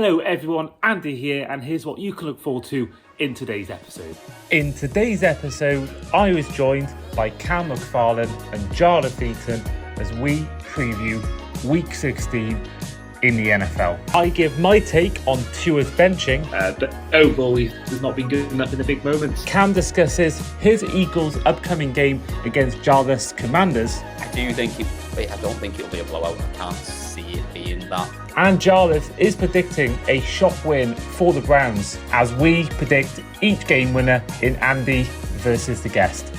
Hello everyone, Andy here, and here's what you can look forward to in today's episode. In today's episode, I was joined by McFarlane and Jarleth Eaton as we preview Week 16 in the NFL. I give my take on Tua's benching, but overall he's not been good enough in the big moments. Cam discusses his Eagles' upcoming game against Jarleth's Commanders. I don't think it'll be a blowout. I can't see it being that. And Jarleth is predicting a shock win for the Browns as we predict each game winner in Andy versus the guest.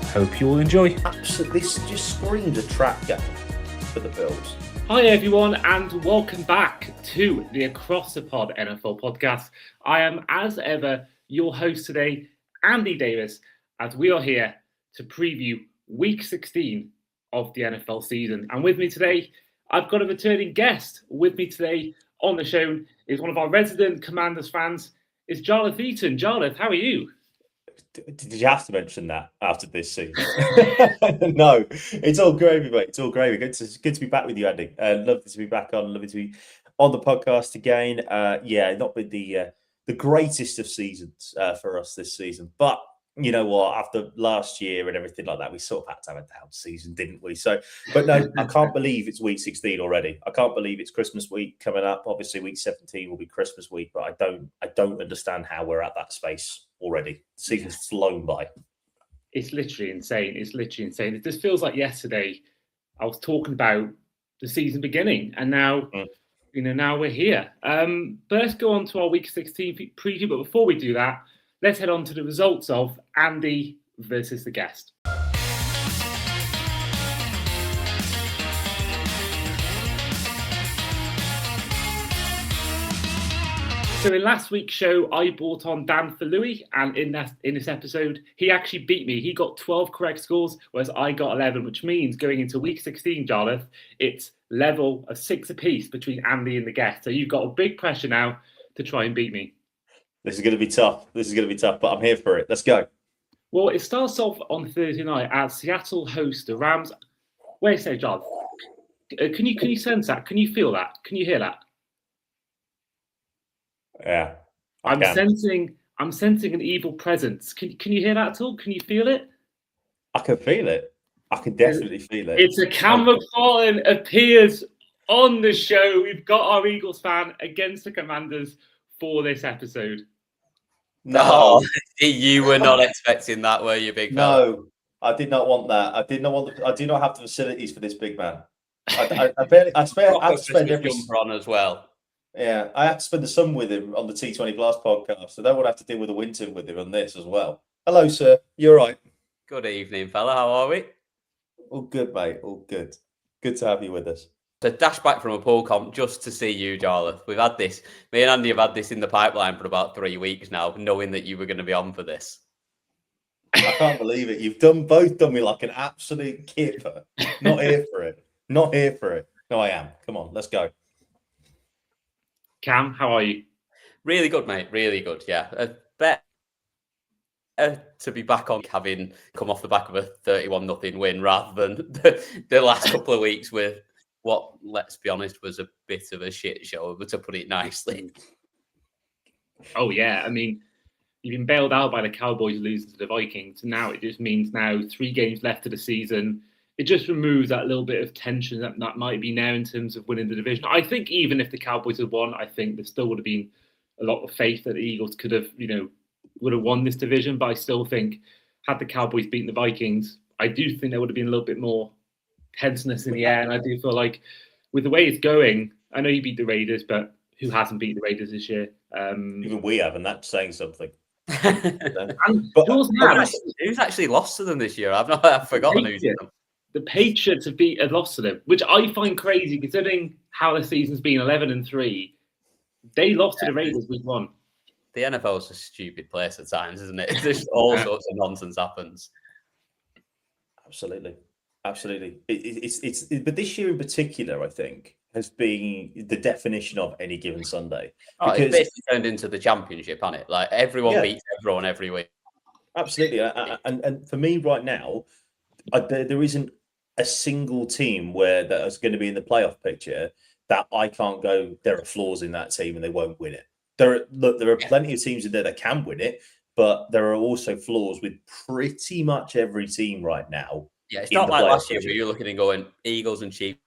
Hope you all enjoy. Absolutely, this just screams a trap game for the Bills. Hi everyone, and welcome back to the Across the Pod NFL podcast. I am, as ever, your host today, Andy Davis, as we are here to preview Week 16 of the NFL season. And with me today, I've got a returning guest. With me today on the show is one of our resident Commanders fans, is Jarleth Eaton. Jarleth, how are you? Did you have to mention that after this season? No, it's all gravy, mate. It's all gravy. Good to be back with you, Andy. Lovely to be back on. Lovely to be on the podcast again. Not been the greatest of seasons for us this season, but you know what? After last year and everything like that, we sort of had to have a down season, didn't we? So, but no, I can't believe it's week 16 already. I can't believe it's Christmas week coming up. Obviously, week 17 will be Christmas week, but I don't understand how we're at that space already. The season's flown by. It's literally insane. It just feels like yesterday I was talking about the season beginning, and now, now we're here. But let's go on to our week 16 preview. But before we do that, let's head on to the results of Andy versus the guest. So in last week's show, I brought on Dan for Louis, and in this episode, he actually beat me. He got 12 correct scores, whereas I got 11, which means going into week 16, Jarleth, it's level of 6 apiece between Andy and the guest. So you've got a big pressure now to try and beat me. This is going to be tough. But I'm here for it. Let's go. Well, it starts off on Thursday night as Seattle host the Rams. Wait a second, Jarleth. Can you sense that? Can you feel that? Can you hear that? Yeah, I'm sensing an evil presence. Can you hear that at all? Can you feel it? I can feel it. I can definitely feel it. It's a McFarlane appears on the show. We've got our Eagles fan against the Commanders for this episode. No, you were not expecting that, were you, big fella? No, I did not want that. I do not have the facilities for this big man. I had to spend every jumper on as well. Yeah, I had to spend the summer with him on the T20 Blast podcast, so then we'll have to deal with the winter with him on this as well. Hello, sir. You're right. Good evening, fella. How are we? All good, mate. All good. Good to have you with us. To dash back from a pool comp just to see you, Jarleth. We've had this. Me and Andy have had this in the pipeline for about 3 weeks now, knowing that you were going to be on for this. I can't believe it. You've both done me like an absolute kipper. Not here for it. Not here for it. No, I am. Come on, let's go. Cam, how are you? Really good, mate. Really good. Yeah. Better to be back on having come off the back of a 31-0 win rather than the last couple of weeks with what, let's be honest, was a bit of a shit show, to put it nicely. Oh, yeah. I mean, you've been bailed out by the Cowboys losing to the Vikings. Now it just means 3 games left of the season. It just removes that little bit of tension that might be there in terms of winning the division. I think even if the Cowboys had won, I think there still would have been a lot of faith that the Eagles could have, would have won this division. But I still think had the Cowboys beaten the Vikings, I do think there would have been a little bit more tenseness in the air. And I do feel like with the way it's going, I know you beat the Raiders, but who hasn't beat the Raiders this year? Even we haven't. That's saying something. Who's actually lost to them this year? I've forgotten who's in them. The Patriots have lost to them, which I find crazy considering how the season's been 11-3. They lost to the Raiders week 1. The NFL is a stupid place at times, isn't it? Just all sorts of nonsense happens. Absolutely. But this year in particular, I think, has been the definition of any given Sunday. It's basically turned into the championship, hasn't it? Like everyone beats everyone every week. Absolutely. And for me right now, there isn't a single team that is going to be in the playoff picture that I can't go, there are flaws in that team and they won't win it. There are plenty of teams in there that can win it, but there are also flaws with pretty much every team right now. Yeah, it's not like last year where you're looking and going, Eagles and Chiefs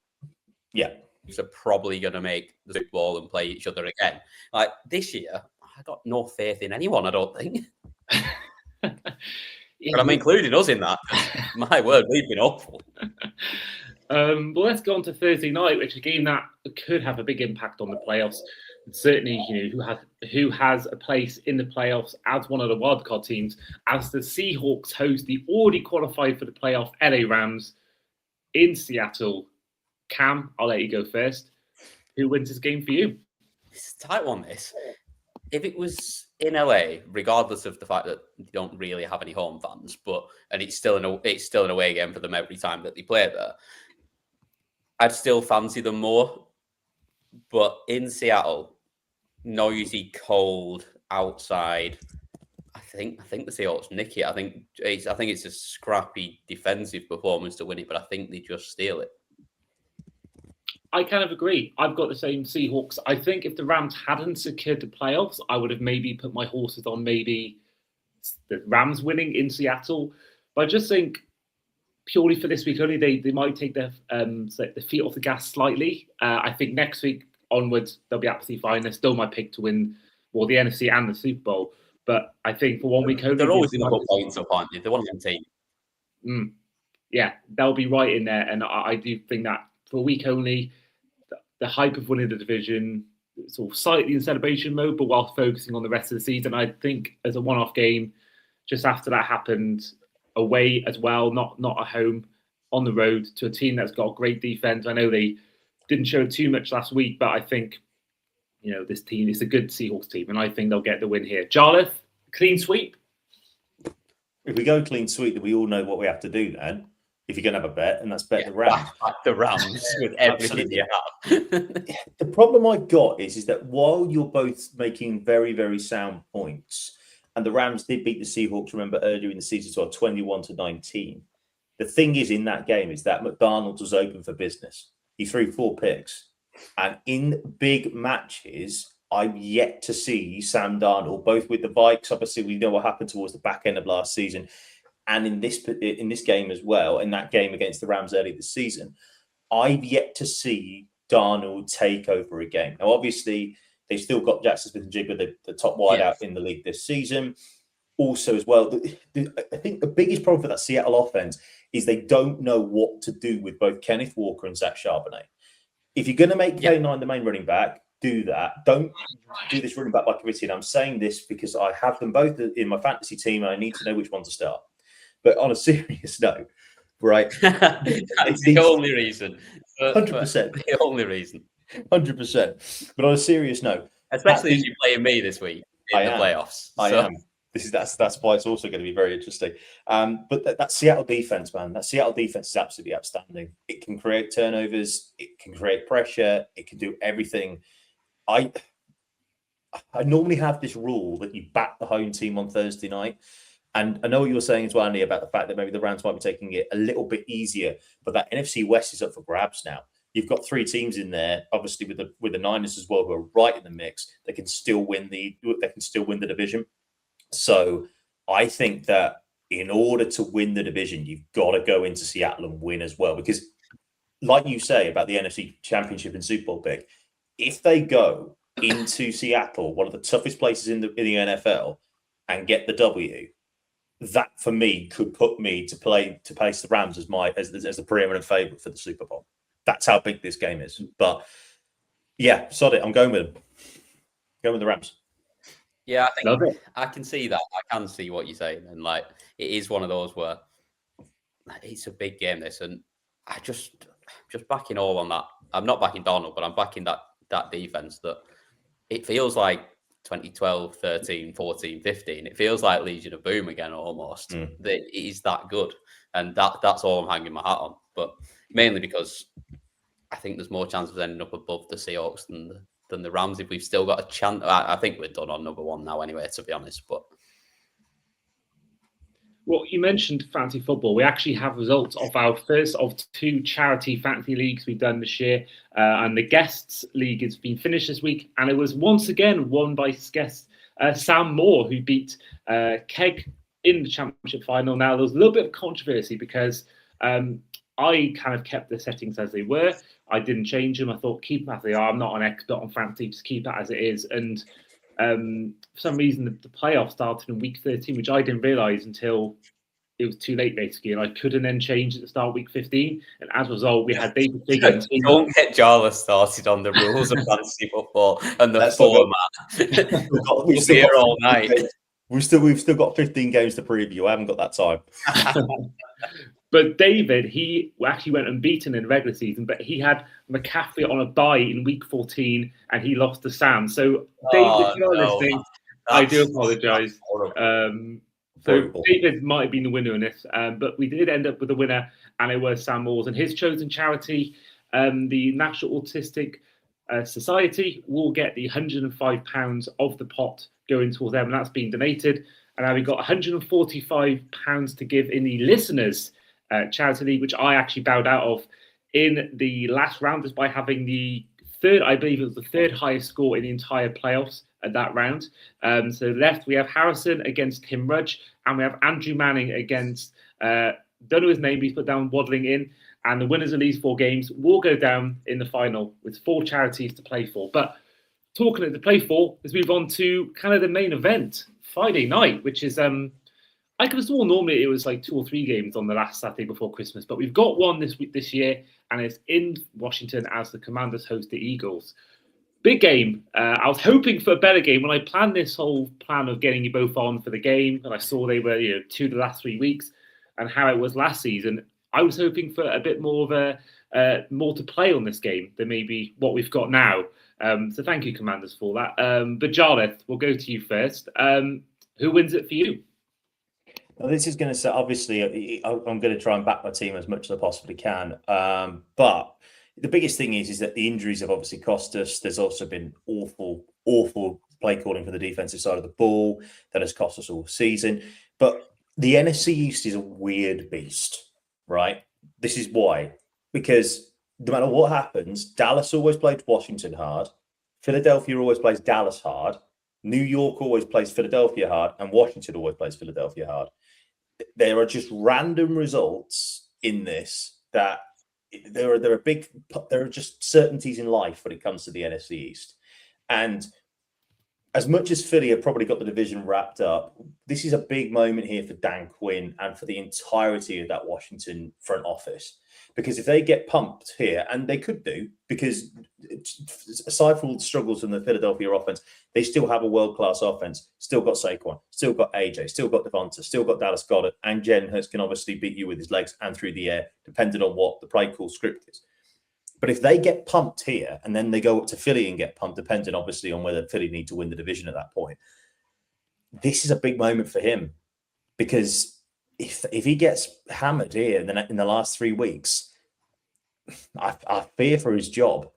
are probably going to make the Super Bowl and play each other again. Like this year, I got no faith in anyone, I don't think. But I'm including us in that. My word, we've been awful. Well, let's go on to Thursday night, which is a game that could have a big impact on the playoffs. And certainly, who has a place in the playoffs as one of the wildcard teams, as the Seahawks host the already qualified for the playoff LA Rams in Seattle. Cam, I'll let you go first. Who wins this game for you? It's a tight one, this. If it was in LA, regardless of the fact that you don't really have any home fans, and it's still an away game for them every time that they play there, I'd still fancy them more. But in Seattle, noisy, cold, outside, I think the Seahawks nick it. I think it's a scrappy defensive performance to win it, but I think they just steal it. I kind of agree. I've got the same Seahawks. I think if the Rams hadn't secured the playoffs, I would have maybe put my horses on maybe the Rams winning in Seattle. But I just think purely for this week only, they might take their feet off the gas slightly. I think next week onwards, they'll be absolutely fine. They're still my pick to win the NFC and the Super Bowl. But I think for 1 week only... They're always in the points up, aren't they? They're one of them teams. Yeah, they'll be right in there. And I do think that for a week only, the hype of winning the division, sort of slightly in celebration mode, but while focusing on the rest of the season. I think as a one-off game, just after that happened, away as well, not at home, on the road to a team that's got great defense. I know they didn't show too much last week, but I think, this team is a good Seahawks team, and I think they'll get the win here. Jarleth, clean sweep? If we go clean sweep, then we all know what we have to do then. If you're going to have a bet, and that's bet the Rams. The Rams with everything you have. The problem I've got is that while you're both making very, very sound points, and the Rams did beat the Seahawks, remember, earlier in the season, so 21-19. The thing is in that game is that McDonald's was open for business. He threw 4 picks. And in big matches, I've yet to see Sam Darnold, both with the Vikes, obviously we know what happened towards the back end of last season, and in this game as well, in that game against the Rams early this season, I've yet to see Darnold take over a game. Now, obviously, they've still got Jackson Smith-Njigba, the top wideout in the league this season. Also, as well, I think the biggest problem for that Seattle offense is they don't know what to do with both Kenneth Walker and Zach Charbonnet. If you're going to make K9 the main running back, do that. Don't do this running back by committee. And I'm saying this because I have them both in my fantasy team and I need to know which one to start. But on a serious note, right? That's the only reason. 100%. The only reason. 100%. But on a serious note, especially as you're playing me this week in the playoffs. I am. That's why it's also going to be very interesting. But that Seattle defense, man, that Seattle defense is absolutely outstanding. It can create turnovers. It can create pressure. It can do everything. I normally have this rule that you back the home team on Thursday night. And I know what you were saying as well, Andy, about the fact that maybe the Rams might be taking it a little bit easier, but that NFC West is up for grabs now. You've got 3 teams in there, obviously with the Niners as well, who are right in the mix. They can still win the division. So I think that in order to win the division, you've got to go into Seattle and win as well, because like you say about the NFC Championship and Super Bowl pick, if they go into Seattle, one of the toughest places in the NFL, and get the W, that for me could put me to place the Rams as the preeminent favorite for the Super Bowl. That's how big this game is. But yeah, sod it. I'm going with them. Going with the Rams. Yeah, I think I can see that. I can see what you're saying, and it is one of those where it's a big game. This, and I just backing all on that. I'm not backing Donald, but I'm backing that defense. That it feels like 2012, 13, 14, 15. It feels like Legion of Boom again almost. It is that good. And that's all I'm hanging my hat on. But mainly because I think there's more chance of ending up above the Seahawks than the Rams if we've still got a chance. I think we're done on number 1 now anyway, to be honest. But Well, you mentioned fantasy football. We actually have results of our first of 2 charity fantasy leagues we've done this year. And the guests league has been finished this week. And it was once again won by guest Sam Moore, who beat Keg in the championship final. Now, there was a little bit of controversy because I kind of kept the settings as they were. I didn't change them. I thought, keep them as they are. I'm not an expert on fantasy, just keep that as it is. And for some reason, the playoffs started in week 13, which I didn't realise until it was too late, basically. And I couldn't then change at the start of week 15. And as a result, we had David Higgins. Don't get Jarleth started on the rules of fantasy football and the format. We'll be here all night. We've still got 15 games to preview. I haven't got that time. But David, he actually went unbeaten in the regular season, but he had McCaffrey on a bye in week 14 and he lost to Sam. So, David, if you're listening, I do apologise. So, David might have been the winner in this, but we did end up with a winner, and it was Sam Moore's. And his chosen charity, the National Autistic Society, will get the £105 of the pot going towards them, and that's been donated. And now we've got £145 to give in the listeners' charity league, which I actually bowed out of in the last round just by having the third, I believe it was the third highest score in the entire playoffs at that round. So left, we have Harrison against Tim Rudge, and we have Andrew Manning against, don't know his name, he's put down Waddling in. And the winners of these 4 games will go down in the final with 4 charities to play for. But talking of the play for, let's move on to kind of the main event, Friday night, which is, I could have sworn normally it was like 2 or 3 games on the last Saturday before Christmas, but we've got one this year, and it's in Washington as the Commanders host the Eagles. Big game. I was hoping for a better game when I planned this whole plan of getting you both on for the game, and I saw they were 2 of the last 3 weeks, and how it was last season. I was hoping for a bit more of more to play on this game than maybe what we've got now. So thank you, Commanders, for that. But Jarleth, we'll go to you first. Who wins it for you? Well, this is going to say, obviously, I'm going to try and back my team as much as I possibly can. But the biggest thing is that the injuries have obviously cost us. There's also been awful play calling for the defensive side of the ball that has cost us all season. But the NFC East is a weird beast, right? This is why. Because no matter what happens, Dallas always plays Washington hard. Philadelphia always plays Dallas hard. New York always plays Philadelphia hard. And Washington always plays Philadelphia hard. There are just random results in this that there are just certainties in life when it comes to the NFC East. And as much as Philly have probably got the division wrapped up, this is a big moment here for Dan Quinn and for the entirety of that Washington front office. Because if they get pumped here, and they could do, because aside from all the struggles in the Philadelphia offense, they still have a world-class offense. Still got Saquon, still got AJ, still got Devonta, still got Dallas Goedert, and Jalen Hurts can obviously beat you with his legs and through the air, depending on what the play call script is. But if they get pumped here, and then they go up to Philly and get pumped, depending obviously on whether Philly need to win the division at that point, this is a big moment for him. Because if he gets hammered here in the last 3 weeks, I fear for his job.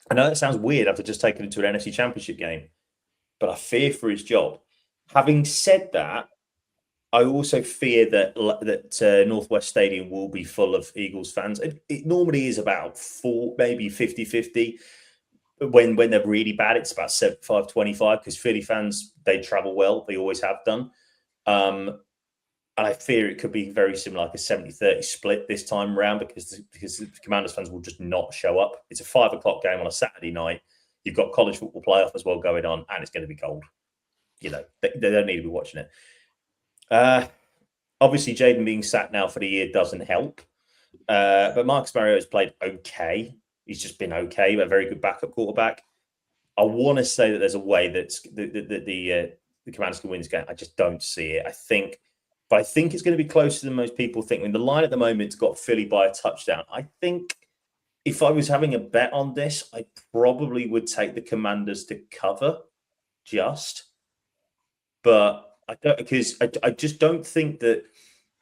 I know that sounds weird after just taking him to an NFC Championship game, but I fear for his job. Having said that, I also fear that Northwest Stadium will be full of Eagles fans. It normally is about 4, maybe 50-50. When they're really bad, it's about 75-25 because Philly fans, they travel well. They always have done. And I fear it could be very similar, like a 70-30 split this time around because the Commanders fans will just not show up. It's a 5 o'clock game on a Saturday night. You've got college football playoff as well going on, and it's going to be cold. They don't need to be watching it. Obviously, Jaden being sacked now for the year doesn't help. But Marcus Mariota has played okay. He's just been okay, but a very good backup quarterback. I want to say that there's a way that the Commanders can win this game. I just don't see it. But I think it's going to be closer than most people think. I mean, the line at the moment's got Philly by a touchdown. I think if I was having a bet on this, I probably would take the Commanders to cover but I just don't think that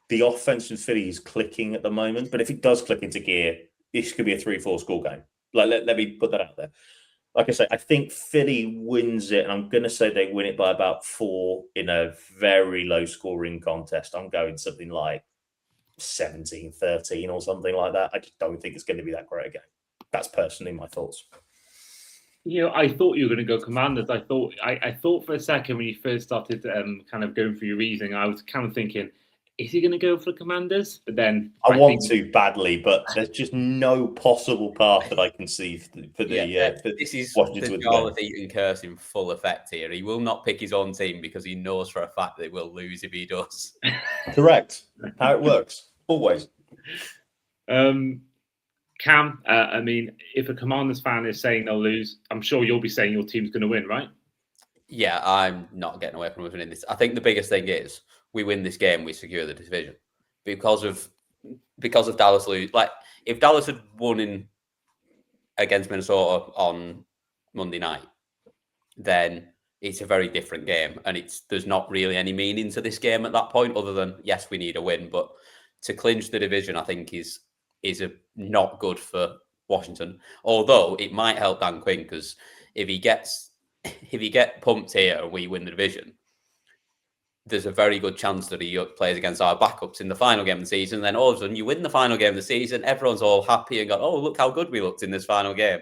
the offense from Philly is clicking at the moment. But if it does click into gear, this could be a 3-4 score game. Let me put that out there. like I say, I think Philly wins it, and I'm going to say they win it by about 4 in a very low-scoring contest. I'm going something like 17-13 or something like that. I just don't think it's going to be that great a game. That's personally my thoughts. I thought you were going to go Commanders. I thought for a second when you first started kind of going through your reasoning, I was kind of thinking, is he going to go for Commanders? But then I want to badly, but there's just no possible path that I can see for the. This is Washington the Jarleth Eaton curse in full effect here. He will not pick his own team because he knows for a fact they will lose if he does. Correct. How it works. Always. Cam, I mean, if a Commanders fan is saying they'll lose, I'm sure you'll be saying your team's going to win, right? Yeah, I'm not getting away from winning this. I think the biggest thing is we win this game, we secure the division because of Dallas lose. Like if Dallas had won against Minnesota on Monday night, then it's a very different game, and there's not really any meaning to this game at that point, other than yes, we need a win. But to clinch the division, I think is not good for Washington. Although it might help Dan Quinn, because if he gets pumped here and we win the division, there's a very good chance that he plays against our backups in the final game of the season. And then all of a sudden you win the final game of the season, everyone's all happy and go, oh, look how good we looked in this final game.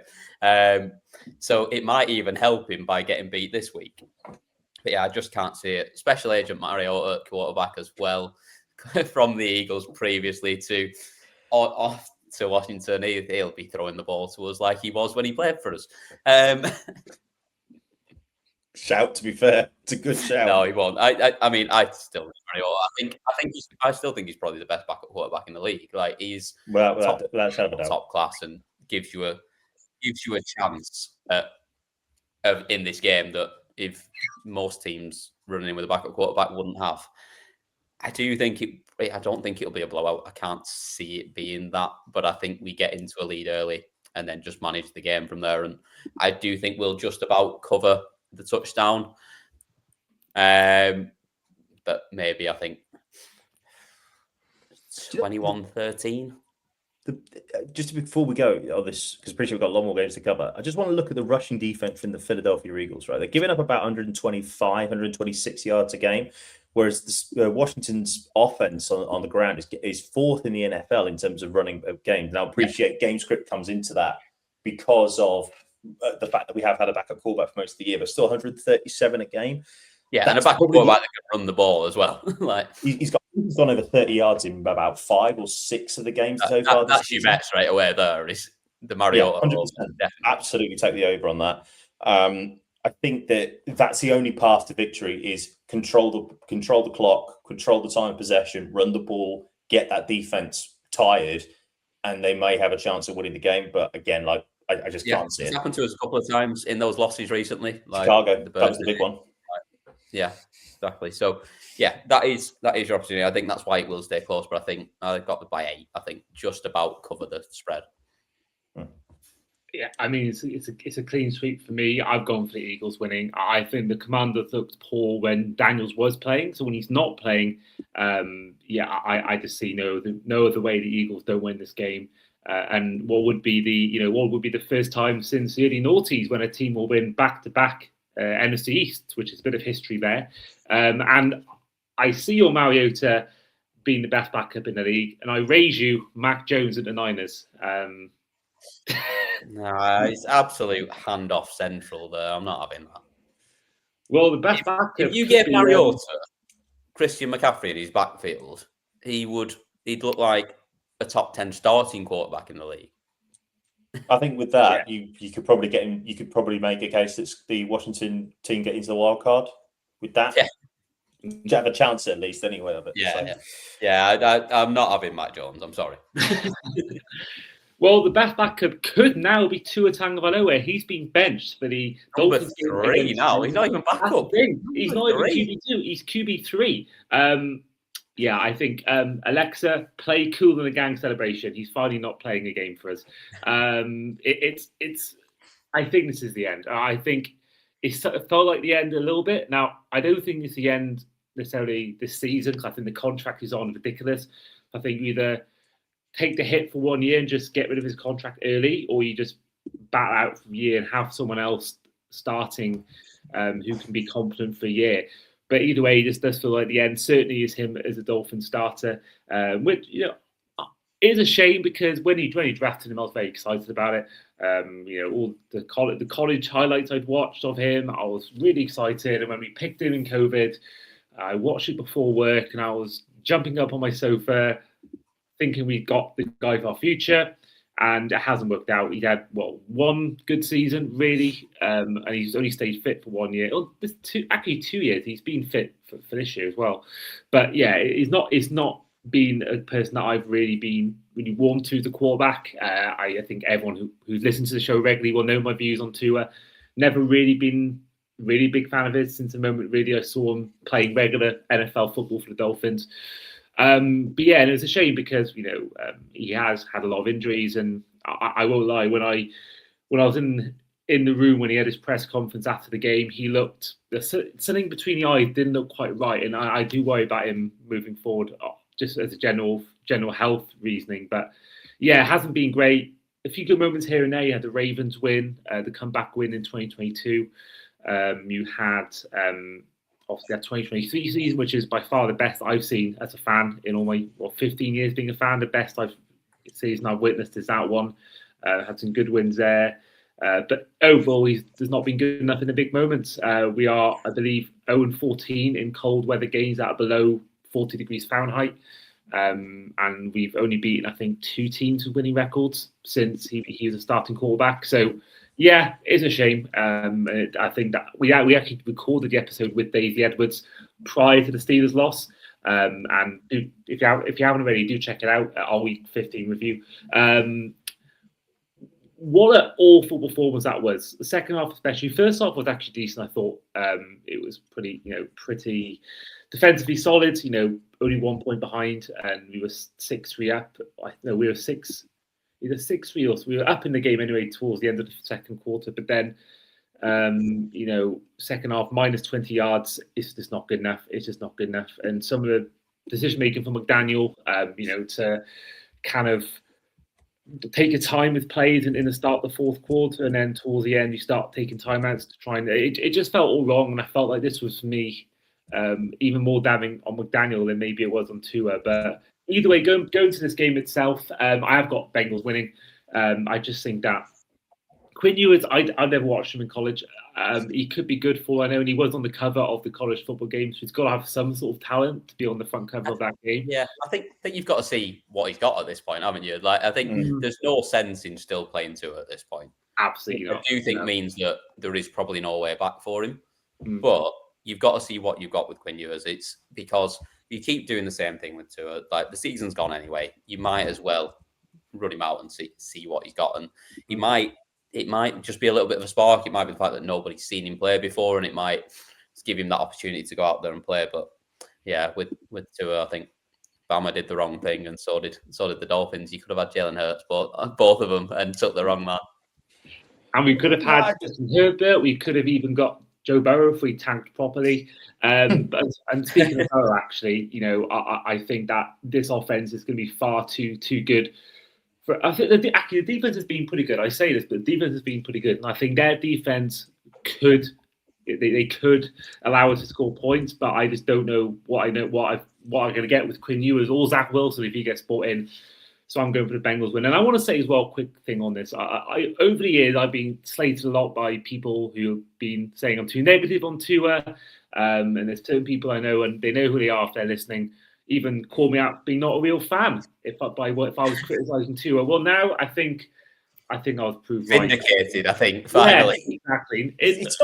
So it might even help him by getting beat this week. But yeah, I just can't see it. Special agent Mariota at quarterback as well from the Eagles previously to Washington. He'll be throwing the ball to us like he was when he played for us. Shout, to be fair. It's a good shout. No, he won't. I mean, I still I still think he's probably the best backup quarterback in the league. Like he's top class and gives you a chance in this game that if most teams running in with a backup quarterback wouldn't have. I don't think it'll be a blowout. I can't see it being that, but I think we get into a lead early and then just manage the game from there. And I do think we'll just about cover the touchdown. But maybe I think 21-13. Just before we go on this, because pretty sure we've got a lot more games to cover, I just want to look at the rushing defense from the Philadelphia Eagles, right? They're giving up about 125, 126 yards a game, whereas Washington's offense on the ground is fourth in the NFL in terms of running games. Now, I appreciate game script comes into that because of the fact that we have had a backup quarterback for most of the year, but still 137 a game. Yeah, and a backup quarterback that can run the ball as well. Like he's gone over 30 yards in about 5 or 6 of the games so far. That's your bet straight away there. Is the Mariota. Yeah, 100%. Absolutely take the over on that. I think that's the only path to victory is control the clock, control the time of possession, run the ball, get that defense tired, and they may have a chance of winning the game. But again, like I just can't see it. It's happened to us a couple of times in those losses recently. Like Chicago, that was the big one. Yeah, exactly. So, yeah, that is your opportunity. I think that's why it will stay close. But I think they've got the by 8. I think just about cover the spread. Yeah, I mean it's a clean sweep for me. I've gone for the Eagles winning. I think the Commanders looked poor when Daniels was playing. So when he's not playing, I just see no other way the Eagles don't win this game. And what would be the first time since the early noughties when a team will win back-to-back NFC East, which is a bit of history there. And I see your Mariota being the best backup in the league, and I raise you Mac Jones at the Niners. No, it's absolute handoff central there. I'm not having that. Well, the best backup. If you gave Mariota Christian McCaffrey in his backfield, he'd look like a top 10 starting quarterback in the league. I think with that, you could probably get him. You could probably make a case that the Washington team get into the wild card with that. Yeah. You have a chance at least anyway of it. I'm not having Mac Jones. I'm sorry. Well, the best backup could now be Tua Tagovailoa. He's been benched for the Dolphins. Three now. He's not even backup. He's not even QB2. He's QB3. I think Alexa, play Cool in the Gang celebration. He's finally not playing a game for us. I think this is the end. I think it felt like the end a little bit. Now, I don't think it's the end necessarily this season because I think the contract is on ridiculous. I think either take the hit for 1 year and just get rid of his contract early, or you just bat out for a year and have someone else starting who can be confident for a year. But either way, this does feel like the end. Certainly is him as a Dolphin starter, which is a shame because when he drafted him, I was very excited about it. All the college highlights I'd watched of him, I was really excited. And when we picked him in COVID, I watched it before work, and I was jumping up on my sofa, thinking we got the guy for our future. And it hasn't worked out. He had one good season, really, and he's only stayed fit for 1 year. Oh, 2 years. He's been fit for this year as well. But yeah, it's not been a person that I've really been warm to the quarterback. I think everyone who's listened to the show regularly will know my views on Tua. Never really been really big fan of his since the moment really I saw him playing regular NFL football for the Dolphins. But yeah, and it's a shame because he has had a lot of injuries, and I won't lie, when I was in the room when he had his press conference after the game, he looked something between the eyes didn't look quite right, and I do worry about him moving forward, just as a general health reasoning. But yeah, it hasn't been great. A few good moments here and there. You had the Ravens win, the comeback win in 2022. You had obviously that 2023 season, which is by far the best I've seen as a fan in all my 15 years being a fan. The best season I've witnessed is that one. Had some good wins there. But overall, there's not been good enough in the big moments. We are, I believe, 0-14 in cold weather games that are below 40 degrees Fahrenheit. And we've only beaten, I think, 2 teams with winning records since he was a starting quarterback. So, yeah, it's a shame. I think that we actually recorded the episode with Daisy Edwards prior to the Steelers' loss. And if you haven't already, do check it out, our Week 15 review. What an awful performance that was. The second half, especially. First half was actually decent. I thought it was pretty defensively solid. Only 1 point behind, and we were 6-3 up. We were either 6-3 or so. We were up in the game anyway towards the end of the second quarter. But then, second half minus 20 yards is just not good enough. It's just not good enough. And some of the decision making from McDaniel, to kind of take your time with plays in the start of the fourth quarter, and then towards the end you start taking timeouts to try and it just felt all wrong. And I felt like this was, for me, even more damning on McDaniel than maybe it was on Tua. But either way, going to this game itself, I have got Bengals winning. I just think that Quinn Ewers, I've never watched him in college. He could be good for, I know, and he was on the cover of the college football game, so he's got to have some sort of talent to be on the front cover of that game. Yeah, I think you've got to see what he's got at this point, haven't you? Like, I think there's no sense in still playing Tua at this point. Absolutely not. I do think means that there is probably no way back for him. But you've got to see what you've got with Quinn Ewers. It's because you keep doing the same thing with Tua. Like, the season's gone anyway. You might as well run him out and see what he's got. And it might just be a little bit of a spark. It might be the fact that nobody's seen him play before, and it might give him that opportunity to go out there and play. But yeah, with Tua, I think Bama did the wrong thing, and so did the Dolphins. You could have had Jalen Hurts, both of them, and took the wrong man. And we could have had Justin Herbert. We could have even got Joe Burrow if we tanked properly. And speaking of Burrow, actually, I think that this offense is going to be far too good. I think the defense has been pretty good. I say this, but the defense has been pretty good, and I think their defense could allow us to score points. But I just don't know what I'm going to get with Quinn Ewers or Zach Wilson if he gets brought in. So I'm going for the Bengals win. And I want to say as well, quick thing on this. I over the years, I've been slated a lot by people who have been saying I'm too negative on Tua. And there's certain people I know, and they know who they are if they're listening, even call me out being not a real fan if I was criticising Tua. Well, now I think I was proved vindicated. Right. I think finally, yeah, exactly. It's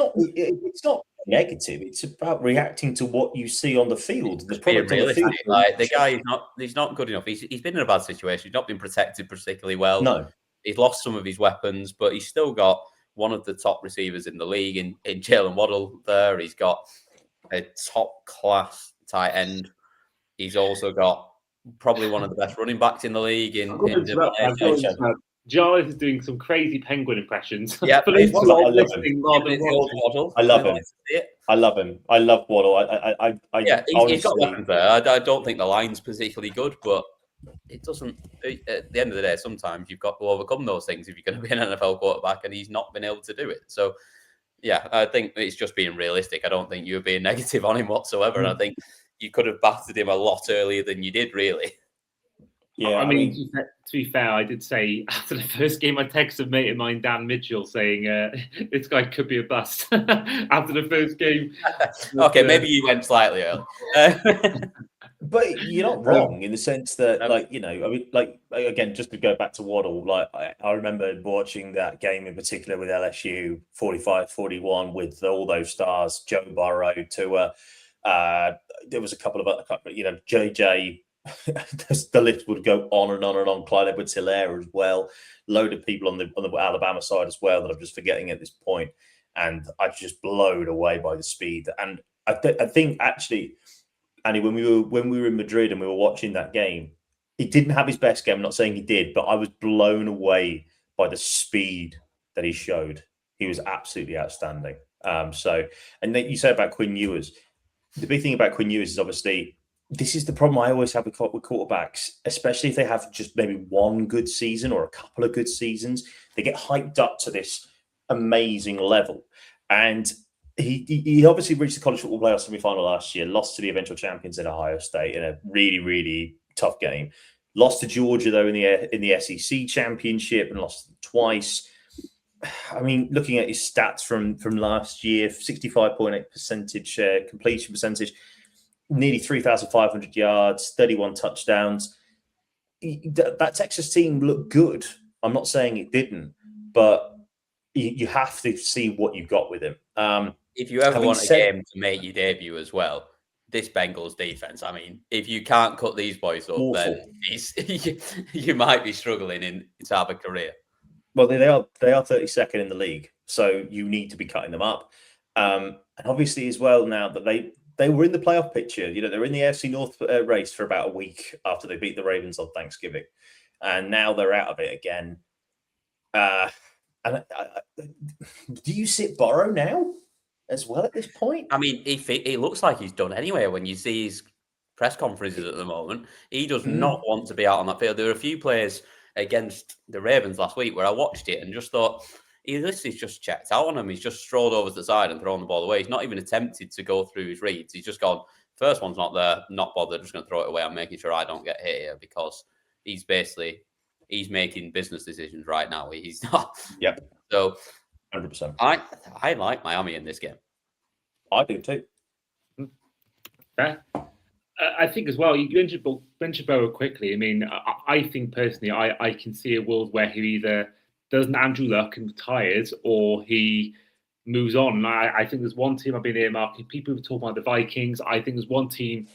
not negative. It's about reacting to what you see on the field. The product on the field. Like, the guy he's not good enough. He's been in a bad situation. He's not been protected particularly well. No, he's lost some of his weapons, but he's still got one of the top receivers in the league in Jalen Waddle. There, he's got a top class tight end. He's also got probably one of the best running backs in the league. Jarleth is doing some crazy Penguin impressions. Yeah, I love him. I love him. I love Waddle. He's got weapons there. I don't think the line's particularly good, but it doesn't. At the end of the day, sometimes you've got to overcome those things if you're going to be an NFL quarterback, and he's not been able to do it. So, yeah, I think it's just being realistic. I don't think you were being negative on him whatsoever. And I think you could have battered him a lot earlier than you did, really. Yeah, I mean, to be fair, I did say after the first game, I texted a mate of mine, Dan Mitchell, saying this guy could be a bust after the first game. Okay, maybe you went slightly early. But you're not wrong in the sense that, again, just to go back to Waddle, I remember watching that game in particular with LSU, 45-41, with all those stars, Joe Burrow, Tua. There was a couple of, JJ. The list would go on and on and on. Clyde Edwards-Hilaire as well. Load of people on the Alabama side as well that I'm just forgetting at this point. And I just blown away by the speed. And I think actually, Andy, when we were in Madrid and we were watching that game, he didn't have his best game. I'm not saying he did, but I was blown away by the speed that he showed. He was absolutely outstanding. And then you say about Quinn Ewers. The big thing about Quinn Ewers is obviously, this is the problem I always have with quarterbacks, especially if they have just maybe one good season or a couple of good seasons. They get hyped up to this amazing level. And he obviously reached the college football playoff semi-final last year, lost to the eventual champions at Ohio State in a really, really tough game. Lost to Georgia, though, in the SEC championship and lost twice. I mean, looking at his stats from last year, 65.8% completion percentage, nearly 3,500 yards, 31 touchdowns. That Texas team looked good. I'm not saying it didn't, but you have to see what you've got with him. If you ever want a game to make your debut as well, this Bengals defense, I mean, if you can't cut these boys up, then you might be struggling to have a career. Well, they are 32nd in the league, so you need to be cutting them up. And obviously as well, now that they were in the playoff picture. They're in the AFC North race for about a week after they beat the Ravens on Thanksgiving. And now they're out of it again. Do you sit Burrow now as well at this point? I mean, he looks like he's done anyway when you see his press conferences at the moment. He does not want to be out on that field. There were a few players against the Ravens last week where I watched it and just thought, he's just checked out on him. He's just strolled over to the side and thrown the ball away. He's not even attempted to go through his reads. He's just gone, first one's not there, not bothered, just going to throw it away. I'm making sure I don't get hit here because he's making business decisions right now. He's not. Yep. So 100%. I like Miami in this game. I do too. I think as well, you mentioned Burrow quickly. I mean, I think personally, I can see a world where he either does an Andrew Luck and retires, or he moves on. I think there's one team I've been earmarking. People talk about the Vikings. I think there's one team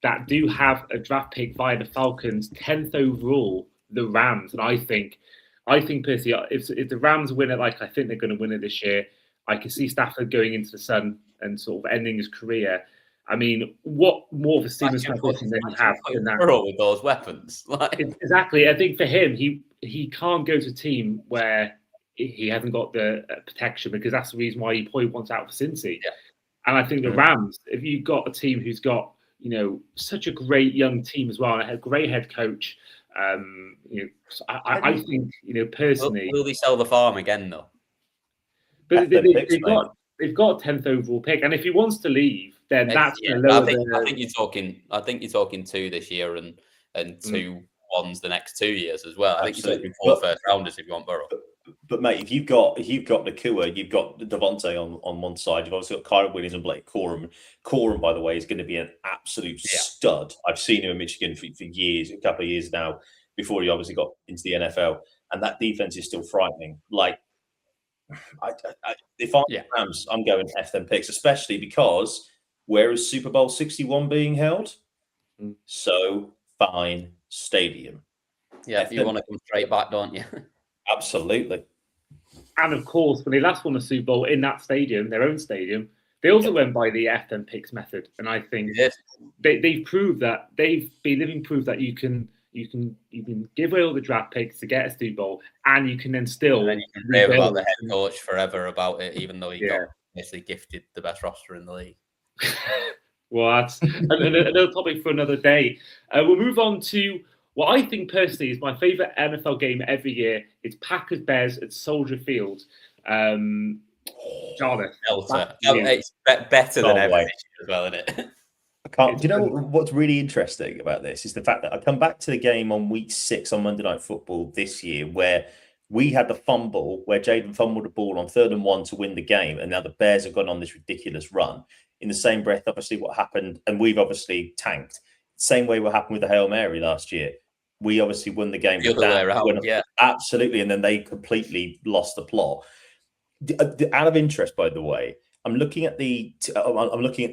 that do have a draft pick via the Falcons, 10th overall, the Rams. And I think personally, if the Rams win it, like I think they're going to win it this year, I can see Stafford going into the sun and sort of ending his career. I mean, what more of a seamless transition than you have in that? With those weapons. Exactly. I think for him, he can't go to a team where he hasn't got the protection, because that's the reason why he probably wants out for Cincy. Yeah. And I think the Rams, if you've got a team who's got, such a great young team as well, and a great head coach, I think, personally. Will they sell the farm again, though? But they've got a 10th overall pick, and if he wants to leave, then that's I think you're talking 2 this year and 2 ones the next 2 years as well. I think you're talking 4 first rounders if you want Burrow. But mate, if you've got Nakua, you've got Devontae on one side, you've obviously got Kyron Williams and Blake Corum. Corum, by the way, is going to be an absolute stud. I've seen him in Michigan for years, a couple of years now, before he obviously got into the NFL, and that defense is still frightening. Like, if I'm Rams, I'm going F them picks, especially because where is Super Bowl 61 being held? So fine stadium. Yeah, if you want to come straight back, don't you? Absolutely. And of course, when they last won a Super Bowl in that stadium, their own stadium, they also went by the F them picks method. And I think they've proved that they've been living proof that you can give away all the draft picks to get a Super Bowl, and you can then still. And then you can rave about the head coach forever about it, even though he got basically gifted the best roster in the league. Well, that's another topic for another day. We'll move on to what I think personally is my favourite NFL game every year is Packers Bears at Soldier Field. Jarleth. It's better than ever this year as well, isn't it? I can't. Do you know what's really interesting about this is the fact that I come back to the game on week 6 on Monday Night Football this year, where we had the fumble where Jaden fumbled the ball on 3rd and 1 to win the game, and now the Bears have gone on this ridiculous run. In the same breath, obviously, what happened, and we've obviously tanked. Same way what happened with the Hail Mary last year. We obviously won the game. The other way around, yeah. Absolutely, and then they completely lost the plot. Out of interest, by the way, I'm looking at the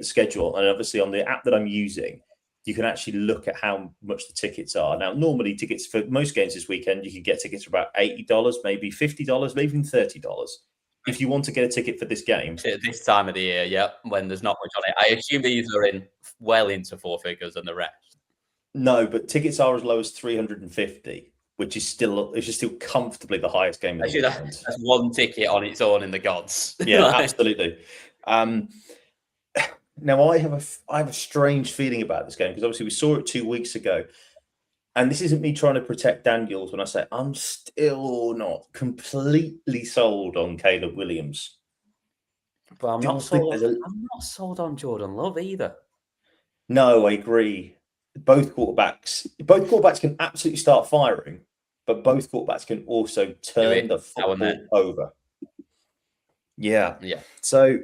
schedule, and obviously on the app that I'm using, you can actually look at how much the tickets are. Now, normally tickets for most games this weekend, you can get tickets for about $80, maybe $50, maybe even $30. If you want to get a ticket for this game, at this time of the year, yeah, when there's not much on it, I assume these are well into 4 figures and the rest. No, but tickets are as low as $350. Which is still comfortably the highest game of the weekend. That's one ticket on its own in the gods. Yeah, absolutely. Now I have a strange feeling about this game because obviously we saw it 2 weeks ago, and this isn't me trying to protect Daniels when I say I'm still not completely sold on Caleb Williams. But I'm not sold on Jordan Love either. No, I agree. Both quarterbacks can absolutely start firing, but both quarterbacks can also turn the football over. Yeah. So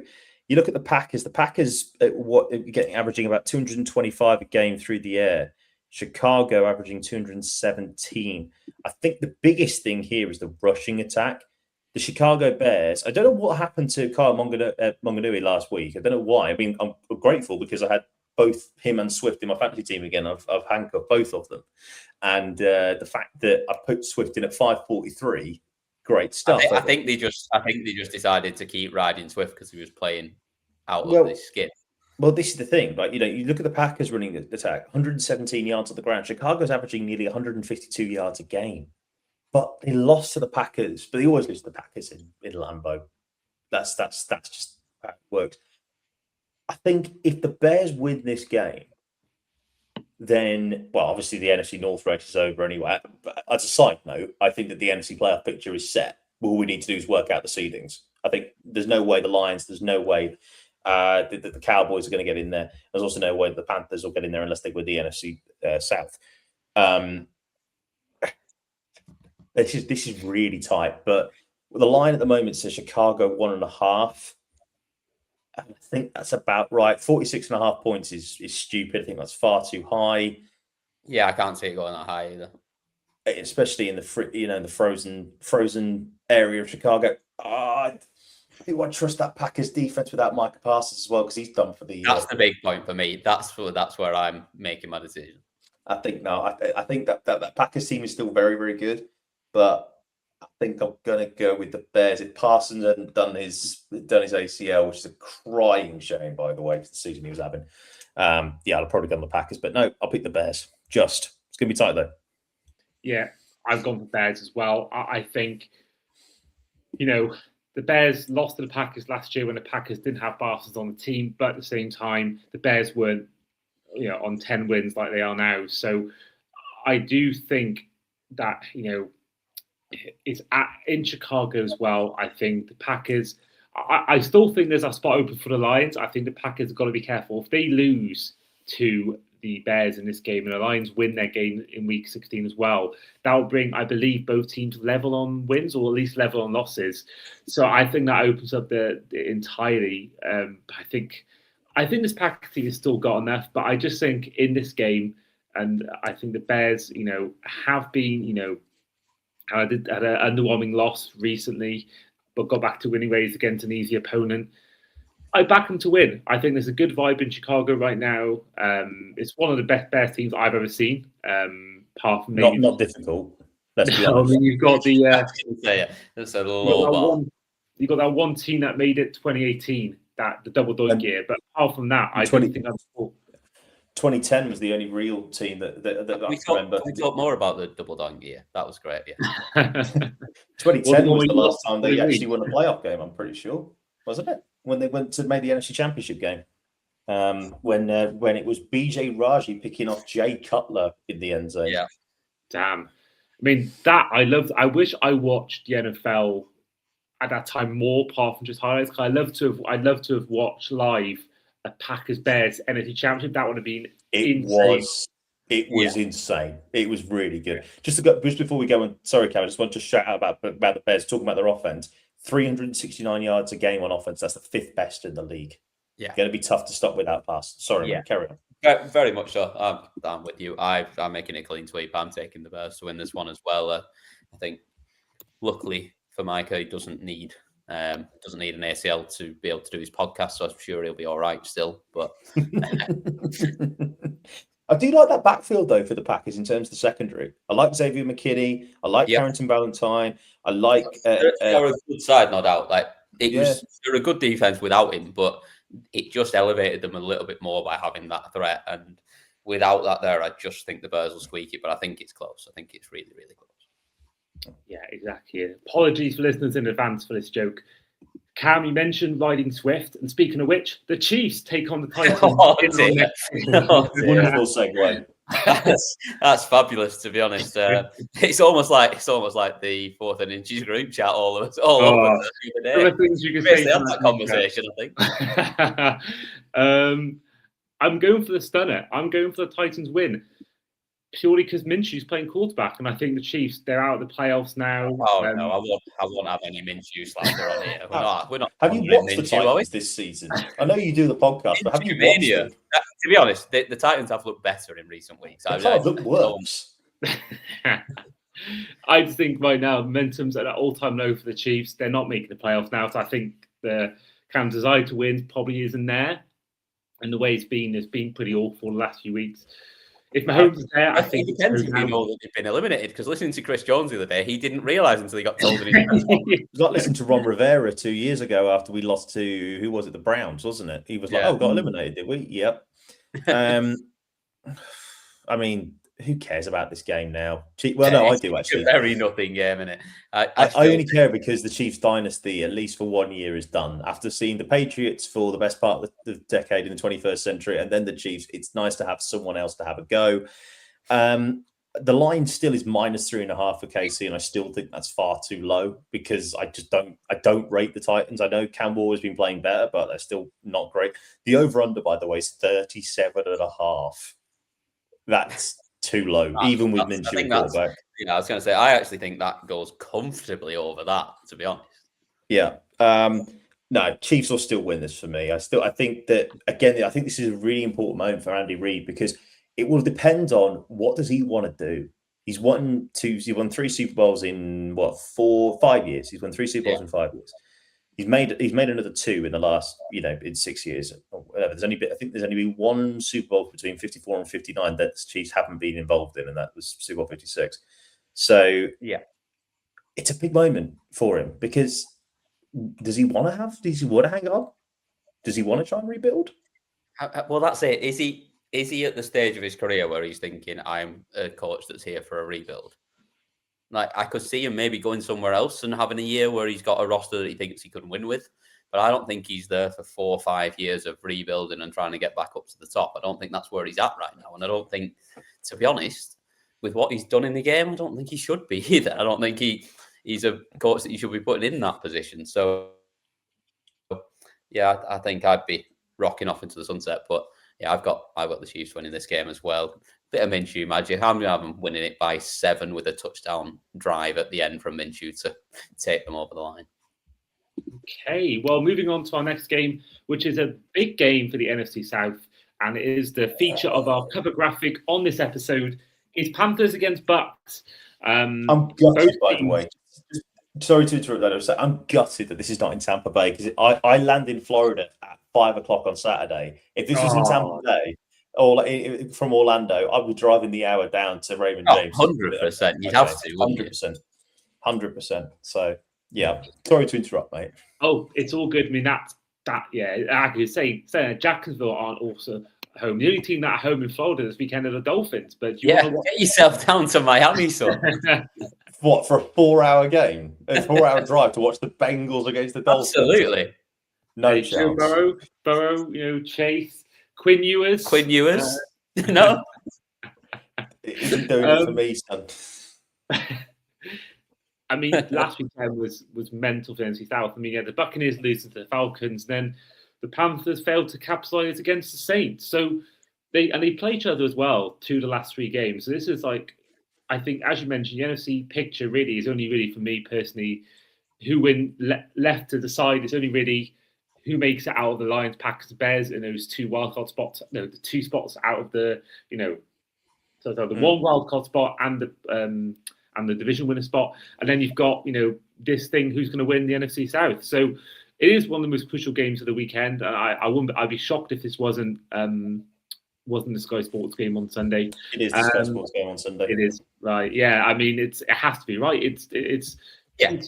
you look at the Packers. The Packers, averaging about 225 a game through the air. Chicago averaging 217. I think the biggest thing here is the rushing attack. The Chicago Bears. I don't know what happened to Kyle Monganui last week. I don't know why. I mean, I'm grateful because I had both him and Swift in my fantasy team again. I've handcuffed both of them, and the fact that I put Swift in at 543, great stuff. I think they just decided to keep riding Swift because he was playing out of his skin. Well, this is the thing, like you look at the Packers running the attack, 117 yards on the ground. Chicago's averaging nearly 152 yards a game, but they lost to the Packers. But they always lose to the Packers in Lambeau. That's just how it works. I think if the Bears win this game, then, well, obviously the NFC North race is over anyway. But as a side note, I think that the NFC playoff picture is set. All we need to do is work out the seedings. I think there's no way the Lions, there's no way that the Cowboys are going to get in there. There's also no way that the Panthers will get in there unless they win the NFC South. This is really tight. But the line at the moment says Chicago 1.5. I think that's about right. 46.5 points is stupid. I think that's far too high. Yeah, I can't see it going that high either. Especially in the frozen area of Chicago. I trust that Packers defense without Micah Parsons as well because he's done for the year. That's the big point for me. That's where I'm making my decision. I think that Packers team is still very, very good, but I think I'm gonna go with the Bears. If Parsons hadn't done his ACL, which is a crying shame, by the way, for the season he was having. I'd probably go on the Packers, but no, I'll pick the Bears. It's gonna be tight though. Yeah, I've gone for Bears as well. I think, the Bears lost to the Packers last year when the Packers didn't have Parsons on the team, but at the same time, the Bears weren't, on 10 wins like they are now. So I do think that, it's in Chicago as well. I think the Packers, I still think there's a spot open for the Lions. I think the Packers have got to be careful. If they lose to the Bears in this game and the Lions win their game in week 16 as well, that will bring, I believe, both teams level on wins or at least level on losses. So I think that opens up the entirely. I think this Packers team has still got enough, but I just think in this game, and I think the Bears, have been, had an underwhelming loss recently, but got back to winning ways against an easy opponent. I back them to win. I think there's a good vibe in Chicago right now. It's one of the best Bears teams I've ever seen. Apart from maybe not difficult. Let's be honest. I mean, you've got the that's a low bar. You've got that one team that made it 2018, the double doink year. But apart from that, I don't think that's cool. 2010 was the only real team that I remember. We talked more about the double doink year. That was great. Yeah. 2010 was the last time they actually won a playoff game. I'm pretty sure, wasn't it? When they made the NFC Championship game, when it was BJ Raji picking off Jay Cutler in the end zone. Yeah. Damn. I mean, I wish I watched the NFL at that time more, apart from just highlights. I'd love to have watched live a Packers Bears NFC Championship. That would have been insane. It was insane. It was really good. Just before we go on, sorry, Cam, I just want to shout out about the Bears, talking about their offense. 369 yards a game on offense. That's the 5th best in the league. Yeah. Going to be tough to stop without pass. Sorry, man, carry on. Very much so. I'm with you. I'm making a clean sweep. I'm taking the Bears to win this one as well. I think, luckily for Micah, he doesn't need an ACL to be able to do his podcast, so I'm sure he'll be all right still. But I do like that backfield, though, for the Packers in terms of the secondary. I like Xavier McKinney. I like Carrington Valentine. I like... they're a good side, no doubt. They're a good defense without him, but it just elevated them a little bit more by having that threat. And without that there, I just think the Bears will squeak it, but I think it's close. I think it's really, really close. Yeah, exactly. Apologies for listeners in advance for this joke. Cam, you mentioned riding Swift, and speaking of which, the Chiefs take on the Titans. Wonderful segue. That's fabulous, to be honest. It's almost like the 4th and Inches group chat. All of us, all over the day. There are things you can say have that conversation. I think. I'm going for the stunner. I'm going for the Titans win. Purely because Minshew's playing quarterback, and I think the Chiefs, they're out of the playoffs now. Oh no, I won't have any Minshew slander on here. We're not. Have you watched the Titans this season? I know you do the podcast, but have you watched them? To be honest, the Titans have looked better in recent weeks. They can't look worse. I just think right now momentum's at an all-time low for the Chiefs. They're not making the playoffs now, so I think the Cam's desire to win probably isn't there. And the way it's been pretty awful the last few weeks. If Mahomes is there, I think it depends if you know that they've been eliminated. Because listening to Chris Jones the other day, he didn't realise until he got told that he got listened to Ron Rivera 2 years ago after we lost to, who was it, the Browns, wasn't it? He was like, got eliminated, did we? Yep. I mean, who cares about this game now? Well, no, I do actually. It's a very nothing game, isn't it? I only care because the Chiefs dynasty, at least for 1 year, is done. After seeing the Patriots for the best part of the decade in the 21st century, and then the Chiefs, it's nice to have someone else to have a go. The line still is -3.5 for KC, and I still think that's far too low because I don't rate the Titans. I know Campbell has been playing better, but they're still not great. The over-under, by the way, is 37.5. That's too low, even with Minshew quarterback. I was going to say, I actually think that goes comfortably over that, to be honest. Yeah. No, Chiefs will still win this for me. I think that, again, I think this is a really important moment for Andy Reid because it will depend on what does he want to do. He won 3 Super Bowls in 5 years. He's won 3 Super Bowls in 5 years. He's made another 2 in the last, in 6 years. Or whatever. I think there's only been 1 Super Bowl between 54 and 59 that the Chiefs haven't been involved in, and that was Super Bowl 56. So it's a big moment for him because does he want to hang on? Does he want to try and rebuild? Well, that's it. Is he at the stage of his career where he's thinking, I'm a coach that's here for a rebuild? Like, I could see him maybe going somewhere else and having a year where he's got a roster that he thinks he could win with. But I don't think he's there for 4 or 5 years of rebuilding and trying to get back up to the top. I don't think that's where he's at right now. And I don't think, to be honest, with what he's done in the game, I don't think he should be either. I don't think he's a coach that you should be putting in that position. So, I think I'd be rocking off into the sunset. But I've got the Chiefs winning this game as well. Bit of Minshew magic. I'm going to have them winning it by 7 with a touchdown drive at the end from Minshew to take them over the line. Okay, well, moving on to our next game, which is a big game for the NFC South, and it is the feature of our cover graphic on this episode. It's Panthers against Bucks. I'm gutted, by the way. Sorry to interrupt that. I'm gutted that this is not in Tampa Bay because I land in Florida at 5 o'clock on Saturday. If this was in Tampa Bay, or from Orlando, I would drive in the hour down to Raymond James. 100%. You'd have to, wouldn't you? 100%. So, sorry to interrupt, mate. Oh, it's all good. I mean, I could say Jacksonville aren't also home. The only team that are home in Florida this weekend are the Dolphins. But get yourself down to Miami, son. What, for a 4-hour game? A 4-hour drive to watch the Bengals against the Dolphins? Absolutely. No chance. Joe Burrow, Chase. Quinn Ewers. No. It isn't doing it for me, son. I mean, last weekend was mental for NFC South. I mean, yeah, the Buccaneers losing to the Falcons, then the Panthers failed to capitalise against the Saints. So they play each other as well 2 of the last 3 games. So this is like, I think, as you mentioned, the NFC picture really is only really for me personally, who win left to decide. It's only really who makes it out of the Lions, Packers, Bears in those 2 wildcard spots. No, the 2 spots out of the, so the 1 wildcard spot and the division winner spot, and then you've got this thing, who's going to win the NFC South. So it is one of the most crucial games of the weekend. I'd be shocked if this wasn't the Sky Sports game on Sunday. It is the Sky Sports game on Sunday. It is, right? Yeah, I mean it has to be, right? It's it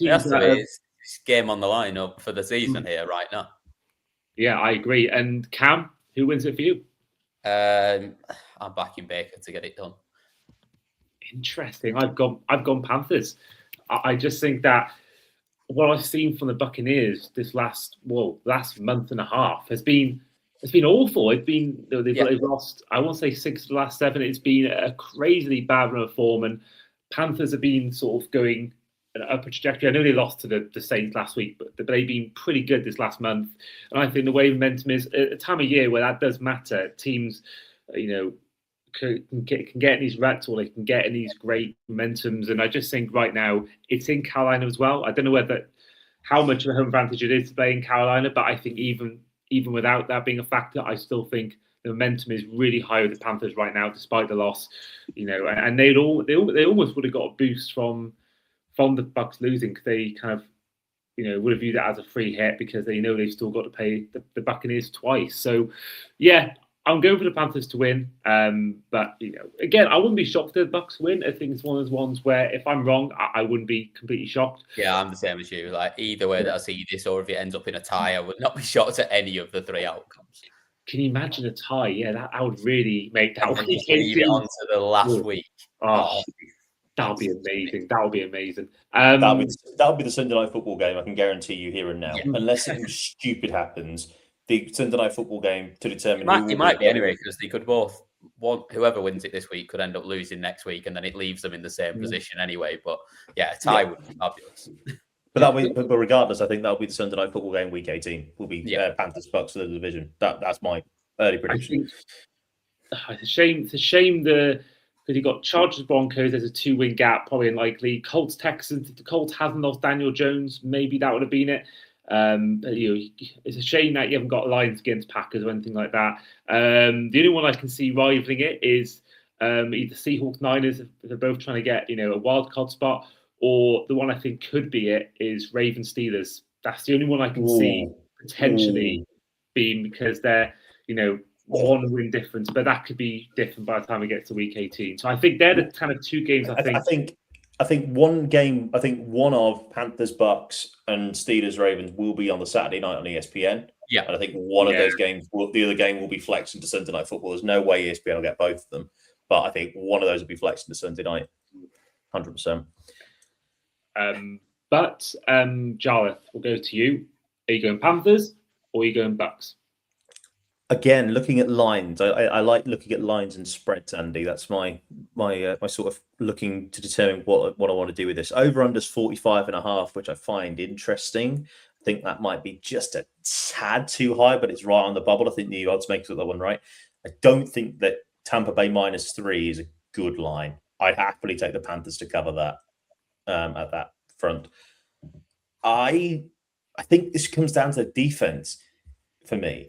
has to be. It's game on the line up for the season here right now. Yeah, I agree. And Cam, who wins it for you? I'm backing Baker to get it done. Interesting. I've gone Panthers. I just think that what I've seen from the Buccaneers this last month and a half has been awful. It's been they've lost, I won't say 6 of the last 7. It's been a crazily bad run of form, and Panthers have been sort of going an upward trajectory. I know they lost to the Saints last week, but they've been pretty good this last month. And I think the way momentum is at a time of year where that does matter, teams, can get in these ruts, or they can get in these great momentums. And I just think right now it's in Carolina as well. I don't know how much of a home advantage it is to play in Carolina, but I think even without that being a factor, I still think the momentum is really high with the Panthers right now, despite the loss. And they almost would have got a boost from the Bucs losing, because they kind of would have viewed that as a free hit, because they know they've still got to pay the Buccaneers twice. So yeah, I'm going for the Panthers to win. But again, I wouldn't be shocked if the Bucs win. I think it's one of those ones where if I'm wrong, I wouldn't be completely shocked. Yeah, I'm the same as you. Like, either way that I see this, or if it ends up in a tie, I would not be shocked at any of the 3 outcomes. Can you imagine a tie? Yeah, that would really make that one. Leave it on to the last week. That would be amazing. That would be amazing. That would be the Sunday Night Football game. I can guarantee you here and now, unless something stupid happens. The Sunday Night Football game to determine. It might be anyway, because they could both. Whoever wins it this week could end up losing next week, and then it leaves them in the same position anyway. But yeah, a tie would be fabulous. But regardless, I think that'll be the Sunday Night Football game. Week 18 will be Panthers Bucs for the division. That's my early prediction. It's a shame because you got Chargers Broncos. There's a 2-win gap, probably unlikely. Colts Texans. If the Colts hadn't lost Daniel Jones, maybe that would have been it. But it's a shame that you haven't got Lions against Packers or anything like that. The only one I can see rivaling it is either Seahawks Niners, if they're both trying to get a wild card spot, or the one I think could be it is Ravens Steelers. That's the only one I can see potentially being, because they're 1 win difference, but that could be different by the time it gets to week 18. So I think they're the kind of 2 games. I think one game. I think one of Panthers, Bucs, and Steelers, Ravens will be on the Saturday night on ESPN. Yeah, and I think one of those games, the other game, will be flexed into Sunday Night Football. There's no way ESPN will get both of them, but I think one of those will be flexed into Sunday night, 100%. But Jarleth, we'll go to you. Are you going Panthers or are you going Bucs? Again, looking at lines, I like looking at lines and spreads, Andy. That's my sort of looking to determine what I want to do with this. Over unders 45.5, which I find interesting. I think that might be just a tad too high, but it's right on the bubble. I think the odds makes that one right. I don't think that Tampa Bay -3 is a good line. I'd happily take the Panthers to cover that at that front. I think this comes down to defense for me.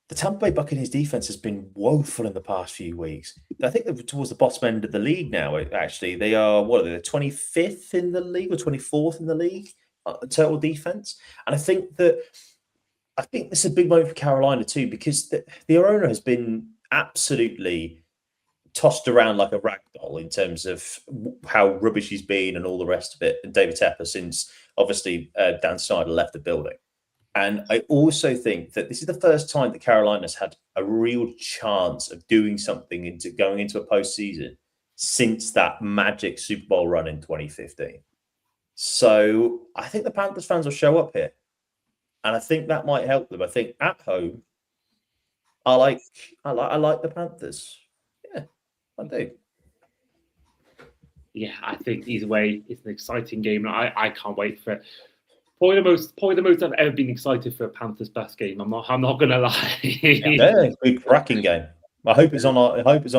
The Tampa Bay Buccaneers defense has been woeful in the past few weeks. I think they're towards the bottom end of the league now, actually. They are, what are they, 25th in the league or 24th in the league, total defense? And I think this is a big moment for Carolina too, because the owner has been absolutely tossed around like a rag doll in terms of how rubbish he's been and all the rest of it. And David Tepper, since obviously Dan Snyder left the building. And I also think that this is the first time that Carolina's had a real chance of doing something going into a postseason since that magic Super Bowl run in 2015. So I think the Panthers fans will show up here. And I think that might help them. I think at home, I like the Panthers. Yeah, I do. yeah, I think either way, it's an exciting game. And I can't wait for it. Probably the most I've ever been excited for a Panthers Bus game. I'm not gonna lie. Yeah, it's a big cracking game. I hope it's on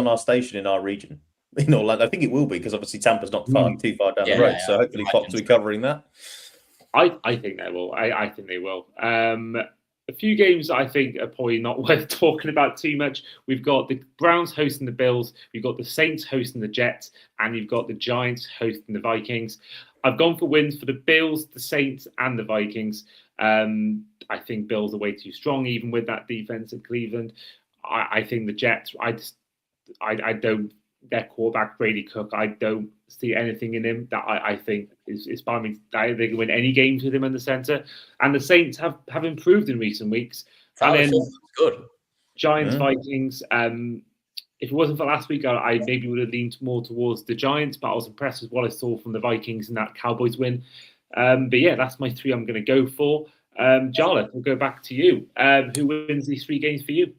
our station in our region. In Orlando, I think it will be because obviously Tampa's not too far down the road. So hopefully Fox will be covering that. I think they will. I think they will. A few games I think are probably not worth talking about too much. We've got the Browns hosting the Bills, we've got the Saints hosting the Jets, and you've got the Giants hosting the Vikings. I've gone for wins for the Bills, the Saints, and the Vikings. I think Bills are way too strong, even with that defense in Cleveland. I think the Jets. I don't. Their quarterback Brady Cook. I don't see anything in him that I think is by me. They can win any games with him in the center. And the Saints have improved in recent weeks. And then good. Giants, Vikings. If it wasn't for last week, I maybe would have leaned more towards the Giants, but I was impressed with what I saw from the Vikings in that Cowboys win. But yeah, that's my three I'm going to go for. Jarleth, we'll go back to you. Who wins these three games for you?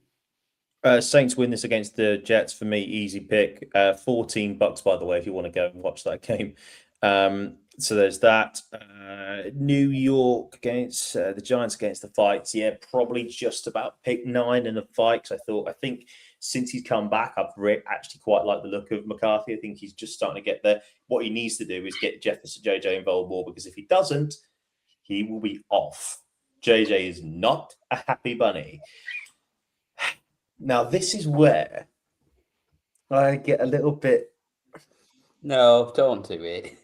Saints win this against the Jets for me. Easy pick. $14, by the way, if you want to go and watch that game. So there's that. New York against the Giants against the Fights. Yeah, probably just about pick 9 in the fight. I think since he's come back, I've actually quite like the look of McCarthy. I think he's just starting to get there. What he needs to do is get Jefferson JJ involved more, because if he doesn't, he will be off. JJ is not a happy bunny. Now, this is where I get a little bit. No, don't do it.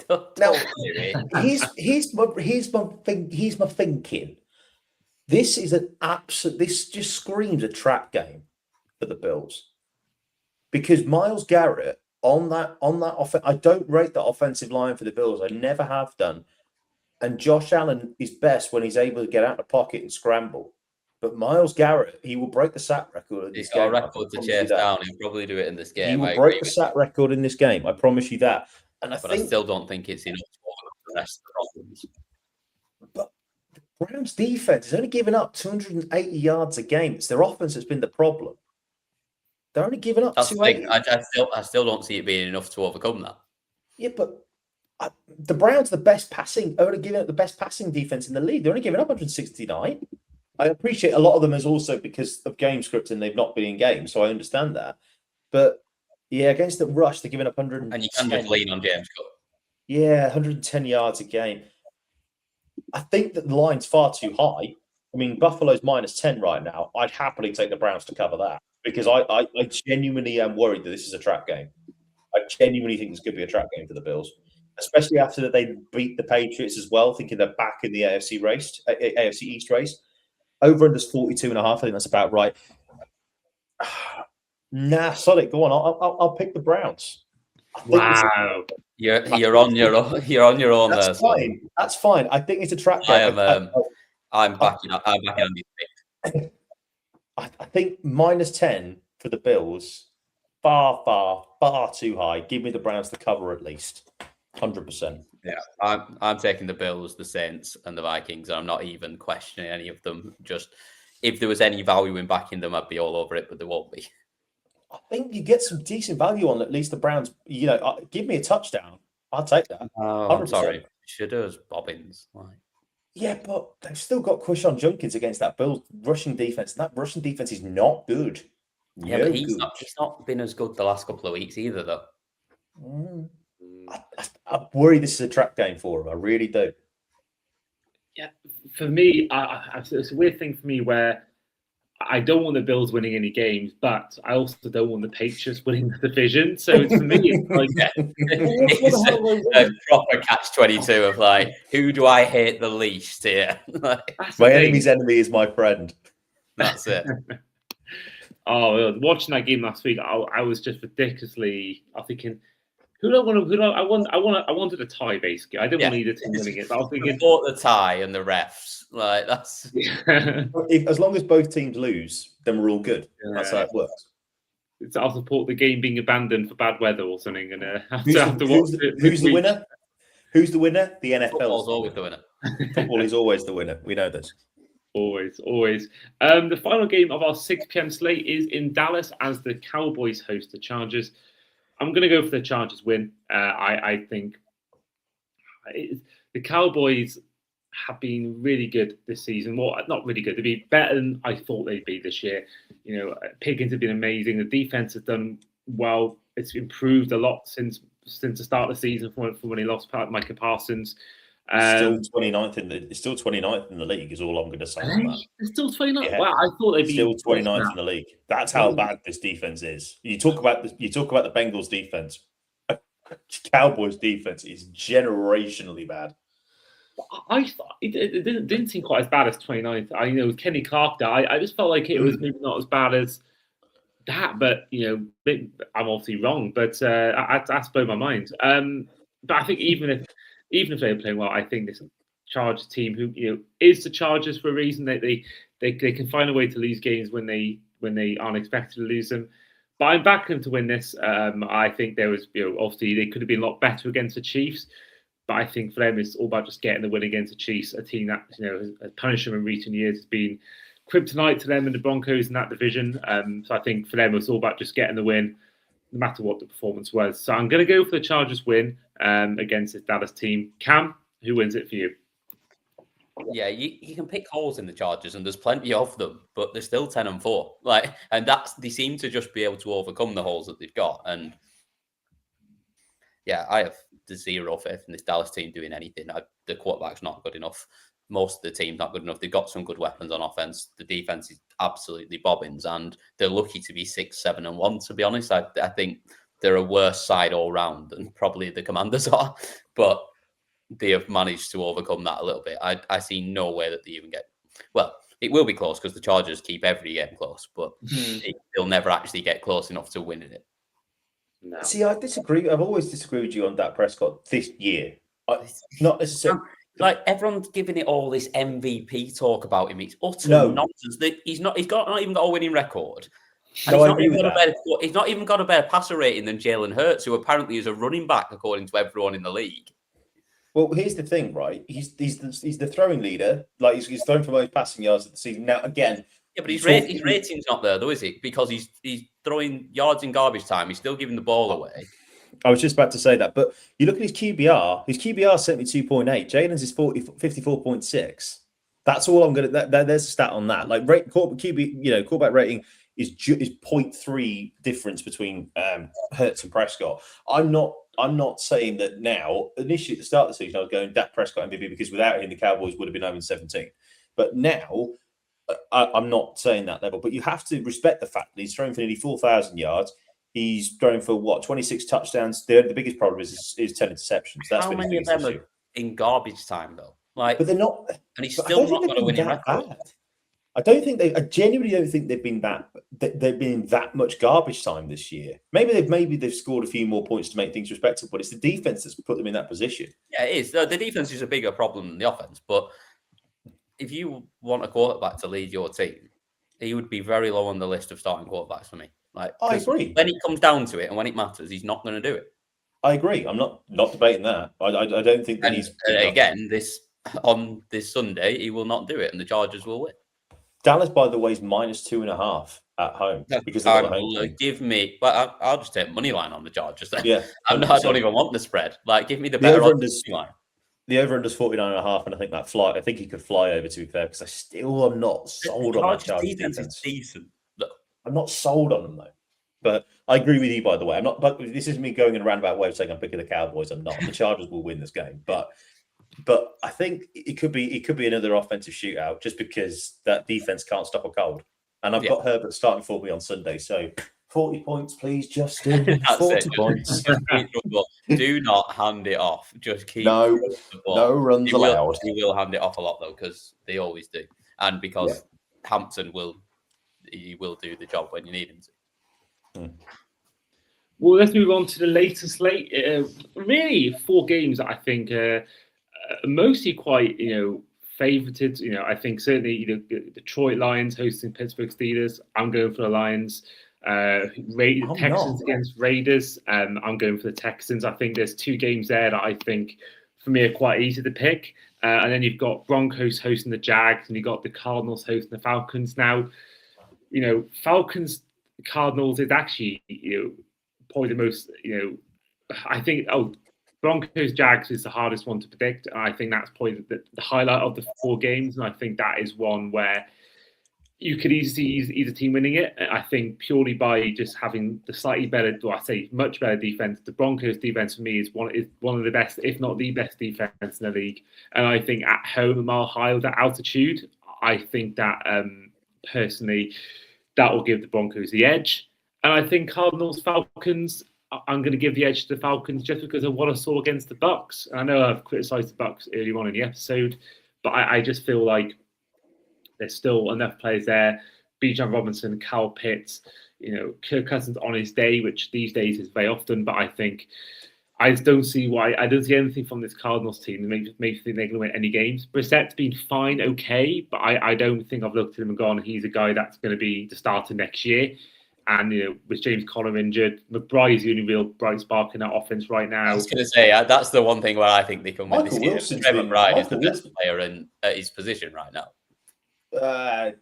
Don't do it. Here's my thinking. This is an absolute. This just screams a trap game for the Bills, because Myles Garrett on that offense. I don't rate the offensive line for the Bills. I never have done. And Josh Allen is best when he's able to get out of the pocket and scramble. But Myles Garrett, he will break the sack record in this game. He's got a record to chase down. He'll probably do it in this game. He will break the sack record in this game. I promise you that. And I still don't think it's enough to overcome the rest of the problems. But the Browns' defense is only giving up 280 yards a game. It's their offense that's been the problem. They're only giving up 280. I still don't see it being enough to overcome that. Yeah, but the Browns are only giving up the best passing defense in the league. They're only giving up 169. I appreciate a lot of them is also because of game script and they've not been in games, so I understand that. But yeah, against the rush, they're giving up 110. And you can just lean on James Cook. Yeah, 110 yards a game. I think that the line's far too high. I mean, Buffalo's -10 right now. I'd happily take the Browns to cover that, because I genuinely am worried that this is a trap game. I genuinely think this could be a trap game for the Bills, especially after that they beat the Patriots as well, thinking they're back in the AFC East race. Over under 42.5. I think that's about right. Nah, Sonic, go on. I'll pick the Browns. Wow, you're on your own. That's fine. That's fine. I think it's a trap game. I'm backing up. I'm backing on these picks. I think -10 for the Bills. Far too high. Give me the Browns to cover at least. 100%. Yeah, I'm taking the Bills, the Saints, and the Vikings. I'm not even questioning any of them. Just if there was any value in backing them, I'd be all over it, but there won't be. I think you get some decent value on at least the Browns. Give me a touchdown. I'll take that. I'm sorry. Shoulders, Bobbins. Yeah, but they've still got Quishon Junkins against that Bills rushing defense. And that rushing defense is not good. Yeah, but he's not been as good the last couple of weeks either, though. I worry this is a trap game for him. I really do. Yeah, for me, it's a weird thing for me where I don't want the Bills winning any games, but I also don't want the Patriots winning the division. So it's, for me, it's like it's a proper catch-22 of like, who do I hate the least here? My enemy's enemy is my friend. That's it. Watching that game last week, I was just ridiculously. I'm thinking, I wanted a tie, basically. I didn't want either team winning it. But I was thinking, support the tie and the refs. Like that's. As long as both teams lose, then we're all good. Yeah. That's how it works. I'll support the game being abandoned for bad weather or something, and who's the winner? Who's the winner? The NFL. Football's always the winner. Football is always the winner. We know this. Always. The final game of our 6 p.m. slate is in Dallas as the Cowboys host the Chargers. I'm going to go for the Chargers win. I think the Cowboys have been really good this season. Well, not really good. They've been better than I thought they'd be this year. Pickens have been amazing. The defense has done well. It's improved a lot since the start of the season from when he lost Micah Parsons. Still 29th in the league is all I'm going to say on that. It's still 29th. Yeah. Wow, I thought they'd be still 29th in the league. That's how bad this defense is. You talk about the Bengals defense. Cowboys defense is generationally bad. I thought it didn't seem quite as bad as 29th. With Kenny Clark there, I just felt like it was maybe not as bad as that. But I'm obviously wrong. But that's blown my mind. But I think even if they're playing well, I think this Chargers team, who is the Chargers for a reason, that they can find a way to lose games when they aren't expected to lose them. But I'm backing them to win this. I think there was, obviously they could have been a lot better against the Chiefs, but I think for them it's all about just getting the win against the Chiefs, a team that has punished them in recent years, has been kryptonite to them and the Broncos in that division. So I think for them it's all about just getting the win, no matter what the performance was. So I'm going to go for the Chargers win against this Dallas team. Cam, who wins it for you? Yeah, you can pick holes in the Chargers, and there's plenty of them, but they're still 10-4. And they seem to just be able to overcome the holes that they've got. And yeah, I have zero faith in this Dallas team doing anything. The quarterback's not good enough. Most of the team's not good enough. They've got some good weapons on offense. The defense is absolutely bobbins, and they're lucky to be 6-7-1. To be honest, I think they're a worse side all round than probably the Commanders are, but they have managed to overcome that a little bit. I see no way that they even get... Well, it will be close because the Chargers keep every game close, but they'll never actually get close enough to winning it. No. See, I disagree. I've always disagreed with you on Dak Prescott this year. Not necessarily... Everyone's giving it all this MVP talk about him. It's utter nonsense. He's not even got a winning record. And he's not even got a better passer rating than Jalen Hurts, who apparently is a running back according to everyone in the league. Well, here's the thing, right? He's the throwing leader. He's thrown for most passing yards of the season. Now, again, yeah, but his rating's not there, though, is it? Because he's throwing yards in garbage time. He's still giving the ball away. I was just about to say that, but you look at his QBR. His QBR is 72.8. Jalen's is 54.6. That's all I'm going to. There's a stat on that. Quarterback rating is 0.3 difference between Hurts and Prescott. I'm not saying that now. Initially, at the start of the season, I was going Dak Prescott MVP because without him, the Cowboys would have been 0-17. But now, I'm not saying that level. But you have to respect the fact that he's thrown for nearly 4,000 yards. He's thrown for 26 touchdowns. The biggest problem is 10 interceptions. That's how many of them are in garbage time though? But they're not. And he's still not got a winning record. I genuinely don't think they've been that much garbage time this year. Maybe they've scored a few more points to make things respectable, but it's the defense that's put them in that position. Yeah, it is. The defense is a bigger problem than the offense. But if you want a quarterback to lead your team, he would be very low on the list of starting quarterbacks for me. I agree. When it comes down to it and when it matters, he's not going to do it. I agree. I'm not debating that. I don't think that he's... Again, on this Sunday, he will not do it and the Chargers will win. Dallas, by the way, is -2.5 at home because they've got a home team. Give me... Well, I'll just take money line on the Chargers then. Yeah. I don't even want the spread. Give me the better money line. The over-under is 49.5, and I think he could fly over, to be fair, because I still am not sold on that Chargers defense. Is decent. I'm not sold on them, though. But I agree with you, by the way. I'm not. But this is me going in a roundabout way of saying I'm picking the Cowboys. I'm not. The Chargers will win this game, but I think it could be another offensive shootout just because that defense can't stop a cold. And I've got Herbert starting for me on Sunday, so 40 points, please, Justin. 40 points. Do not hand it off. Just keep no runs allowed. He will hand it off a lot though, because they always do, and because Hampton will do the job when you need him to. Well, let's move on to the later slate. Really, 4 games that I think are mostly quite, favorited. I think certainly the Detroit Lions hosting Pittsburgh Steelers. I'm going for the Lions. Texans against Raiders. I'm going for the Texans. I think there's 2 games there that I think, for me, are quite easy to pick. And then you've got Broncos hosting the Jags, and you've got the Cardinals hosting the Falcons. Now, Falcons, Cardinals is actually, probably the most, I think, Broncos Jags is the hardest one to predict. And I think that's probably the highlight of the 4 games. And I think that is one where you could easily see either team winning it. I think purely by just having the slightly better, or I say much better defense. The Broncos defense for me is one of the best, if not the best defense in the league. And I think at home, a mile high with that altitude, I think that personally, that will give the Broncos the edge. And I think Cardinals Falcons, I'm going to give the edge to the Falcons just because of what I saw against the Bucs. And I know I've criticised the Bucs earlier on in the episode, but I just feel like there's still enough players there. Bijan Robinson, Kyle Pitts, Kirk Cousins on his day, which these days is very often. But I think I just don't see anything from this Cardinals team that makes me think they're going to win any games. Brissett's been fine, okay, but I don't think I've looked at him and gone, he's a guy that's going to be the starter next year. And, with James Conner injured, McBride is the only real bright spark in that offense right now. I was going to say, that's the one thing where I think they can win this game. Trevor McBride is the best player at his position right now. I'll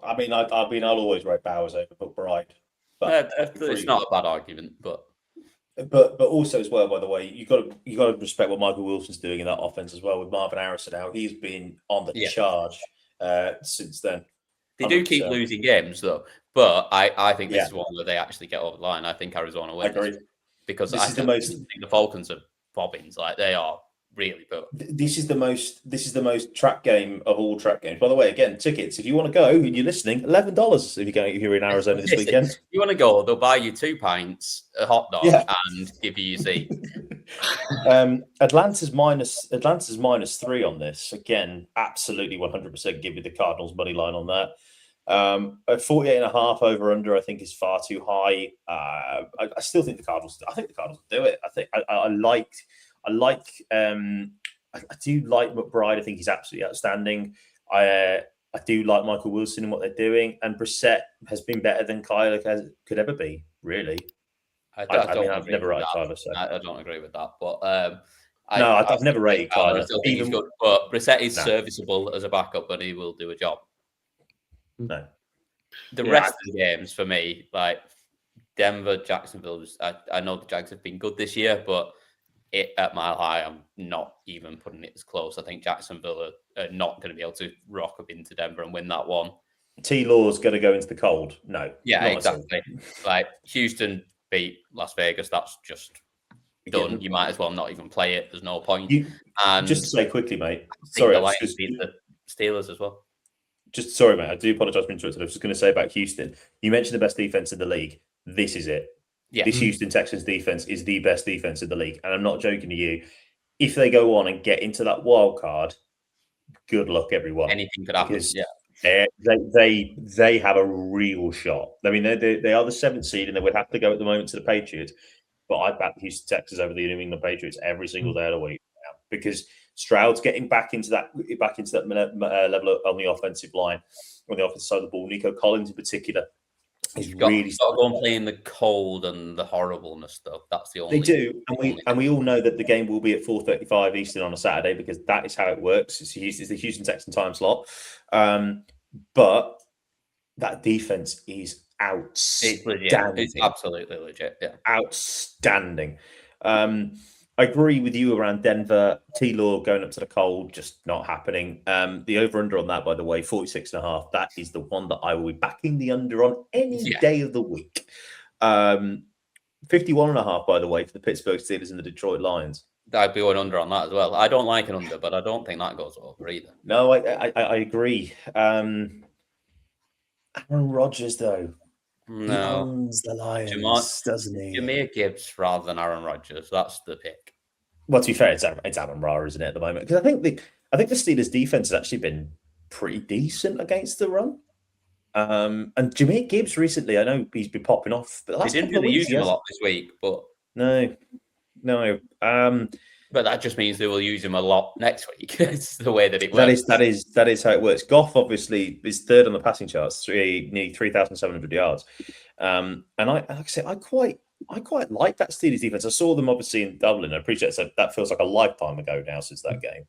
always rate Bowers over McBride. But it's not a bad argument, but also as well, by the way, you got to respect what Michael Wilson's doing in that offense as well with Marvin Harrison out. He's been on the charge since then. They do keep losing games though, but I think this is one where they actually get over the line. I think Arizona wins. I agree. Because I think the Falcons are bobbins, like they are really good. This is the most track game of all track games. By the way, again, tickets. If you want to go and you're listening, $11 if you're in Arizona this weekend. If you want to go, they'll buy you 2 pints, a hot dog, and give you your seat. Atlanta's -3 on this. Again, absolutely 100% give you the Cardinals money line on that. A 48.5 over under, I think, is far too high. I still think the Cardinals. I think the Cardinals will do it. I think I do like McBride. I think he's absolutely outstanding. I do like Michael Wilson and what they're doing, and Brissett has been better than Kyler could ever be. Really, I've never rated Kyler. So. I don't agree with that, but I've never rated Kyler. I still think he's good, but Brissett is serviceable as a backup, but he will do a job. No, the rest of the games for me, like Denver, Jacksonville. I know the Jags have been good this year, but at Mile High, I'm not even putting it as close. I think Jacksonville are not going to be able to rock up into Denver and win that one. T-Law's going to go into the cold. No. Yeah, exactly. Like Houston beat Las Vegas. That's just done. You might as well not even play it. There's no point. And just to say quickly, mate. Sorry, the Lions beat the Steelers as well. Sorry, mate. I do apologize for interrupting. I was just going to say about Houston. You mentioned the best defense in the league. This is it. Yeah. This Houston Texans defense is the best defense in the league. And I'm not joking to you. If they go on and get into that wild card, good luck, everyone. Anything could happen. They have a real shot. I mean, they are the 7th seed and they would have to go at the moment to the Patriots. But I back the Houston Texans over the New England Patriots every single day of the week now, because Stroud's getting back into that level on the offensive line, on the offensive side of the ball. Nico Collins in particular. He's really got to go and play in the cold and the horribleness stuff. That's the only. They do, and we all know that the game will be at 4:35 Eastern on a Saturday because that is how it works. It's the Houston Texan time slot, but that defense is outstanding. It's absolutely legit. Yeah, outstanding. I agree with you around Denver. T-Law going up to the cold, just not happening. The over-under on that, by the way, 46.5. That is the one that I will be backing the under on any day of the week. 51.5, by the way, for the Pittsburgh Steelers and the Detroit Lions. I'd be going under on that as well. I don't like an under, but I don't think that goes over either. No, I agree. Aaron Rodgers, though. No. He owns the Lions, doesn't he? Jameer Gibbs rather than Aaron Rodgers. That's the pick. Well, to be fair, it's Aaron Ra, isn't it, at the moment? Because I think the Steelers' defense has actually been pretty decent against the run. And Jameer Gibbs recently, I know he's been popping off. But they didn't really use him a lot this week, but no. But that just means they will use him a lot next week. It's the way that it works. That is how it works. Goff obviously is third on the passing charts, nearly 3,700 yards. And I quite like that Steelers defense. I saw them obviously in Dublin. I appreciate that feels like a lifetime ago now since that game.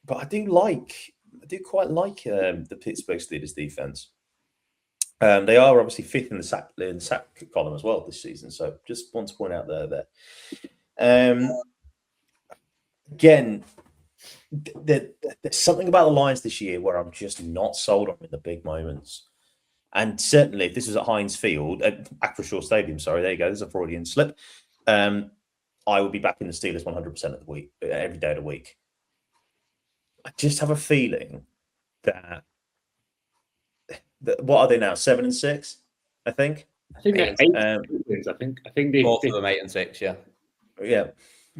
But I do quite like the Pittsburgh Steelers defense. They are obviously fifth in the sack column as well this season. So just want to point out there. Again, there's something about the Lions this year where I'm just not sold on in the big moments. And certainly, if this was at Heinz Field, at Acrisure Stadium, sorry, there you go, there's a Freudian slip. I would be backing the Steelers 100% of the week, every day of the week. I just have a feeling that what are they now? 7-6, I think. I think they're 8 wins. I think they both of them 8 and 6. Yeah. Yeah.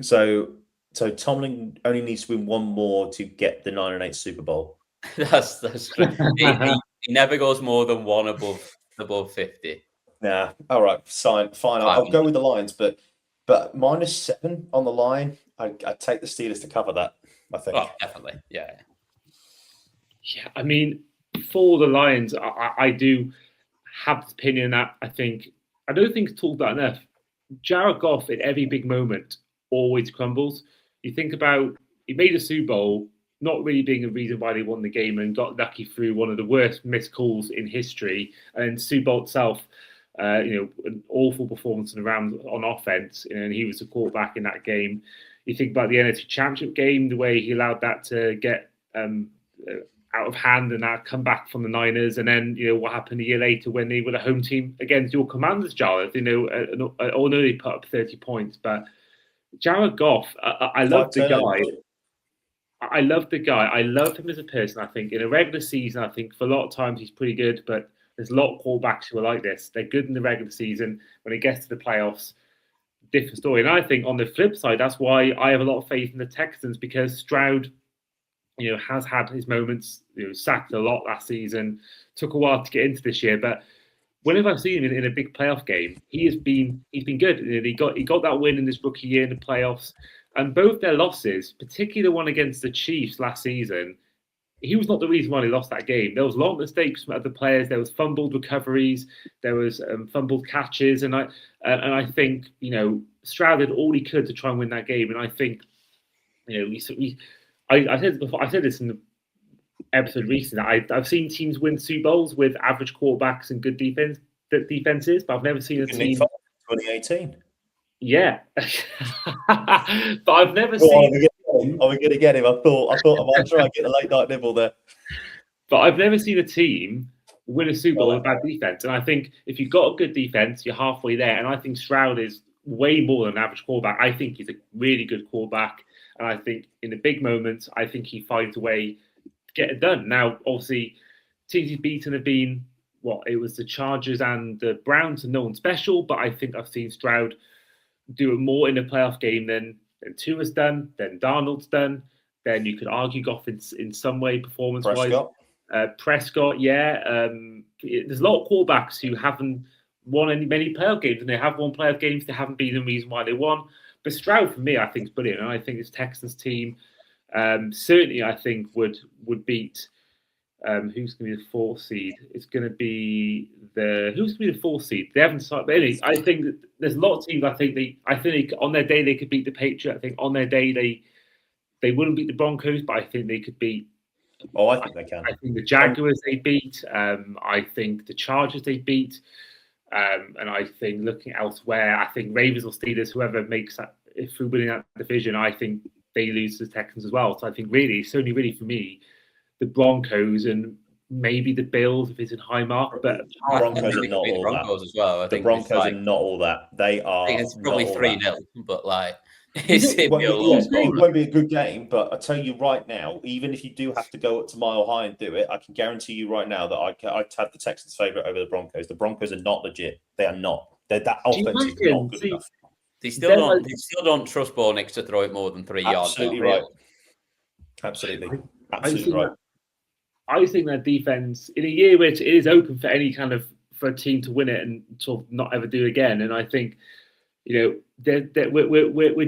So Tomlin only needs to win one more to get the 9-8 Super Bowl. That's true. He never goes more than one above 50. Nah. All right. Fine. I'll go with the Lions, but -7 on the line. I'd take the Steelers to cover that, I think. Oh, definitely. Yeah. Yeah. I mean, for the Lions, I do have this opinion that I don't think it's talked about enough. Jared Goff at every big moment always crumbles. You think about, he made a Super Bowl, not really being a reason why they won the game, and got lucky through one of the worst missed calls in history. And Super Bowl itself, an awful performance on offense, and he was the quarterback in that game. You think about the NFC Championship game, the way he allowed that to get out of hand and that come back from the Niners, and then what happened a year later when they were the home team against your Commanders, Jarleth. Although they put up 30 points, but Jared Goff, I love the guy. I love the guy. I love him as a person. I think in a regular season, I think for a lot of times he's pretty good, but there's a lot of quarterbacks who are like this. They're good in the regular season. When it gets to the playoffs, different story. And I think on the flip side, that's why I have a lot of faith in the Texans, because Stroud, has had his moments. Sacked a lot last season. Took a while to get into this year, but whenever I've seen him in a big playoff game, he's been good. He got that win in his rookie year in the playoffs, and both their losses, particularly the one against the Chiefs last season, he was not the reason why they lost that game. There was a lot of mistakes from other players. There was fumbled recoveries. There was fumbled catches, and I think Stroud did all he could to try and win that game. And I think I said before. I said this in the episode recently. I've seen teams win Super Bowls with average quarterbacks and good defenses, but I've never seen a team. 2018. Yeah, but I've never seen. I'm going to get him. I thought I might try and get a late night nibble there. But I've never seen a team win a Super Bowl with bad defense. And I think if you've got a good defense, you're halfway there. And I think Stroud is way more than an average quarterback. I think he's a really good quarterback. And I think in the big moments, I think he finds a way to get it done. Now, obviously, teams he's beaten have been, it was the Chargers and the Browns, and no one special. But I think I've seen Stroud do it more in a playoff game than Tua's done, than Darnold's done. Then you could argue Goff in some way performance-wise. Prescott, yeah. There's a lot of quarterbacks who haven't won many playoff games, and they have won playoff games. They haven't been the reason why they won. But Stroud, for me, I think is brilliant, and I think this Texans team certainly, I think would beat. Who's going to be the 4th seed? It's going to be who's going to be the 4th seed? They haven't started. But anyway, I think that there's a lot of teams. I think they on their day they could beat the Patriots. I think on their day they wouldn't beat the Broncos, but I think they could beat. Oh, I think they can. I think the Jaguars they beat. I think the Chargers they beat. And I think looking elsewhere, I think Ravens or Steelers, whoever makes that, if we're winning that division, I think they lose to the Texans as well. So I think certainly for me, the Broncos and maybe the Bills if it's in Highmark, but the Broncos are not all that. As well. I think the Broncos are not all that. They are. I think it's probably 3-0, but it won't be a good game. But I tell you right now, even if you do have to go up to Mile High and do it, I can guarantee you right now that I'd have the Texans' favourite over the Broncos. The Broncos are not legit. They are not. That offense is not good enough. They still don't trust Bo Nix to throw it more than 3 yards. Absolutely right. Absolutely right. I think that defense in a year which it is open for any kind of for a team to win it and sort of not ever do again. And I think we're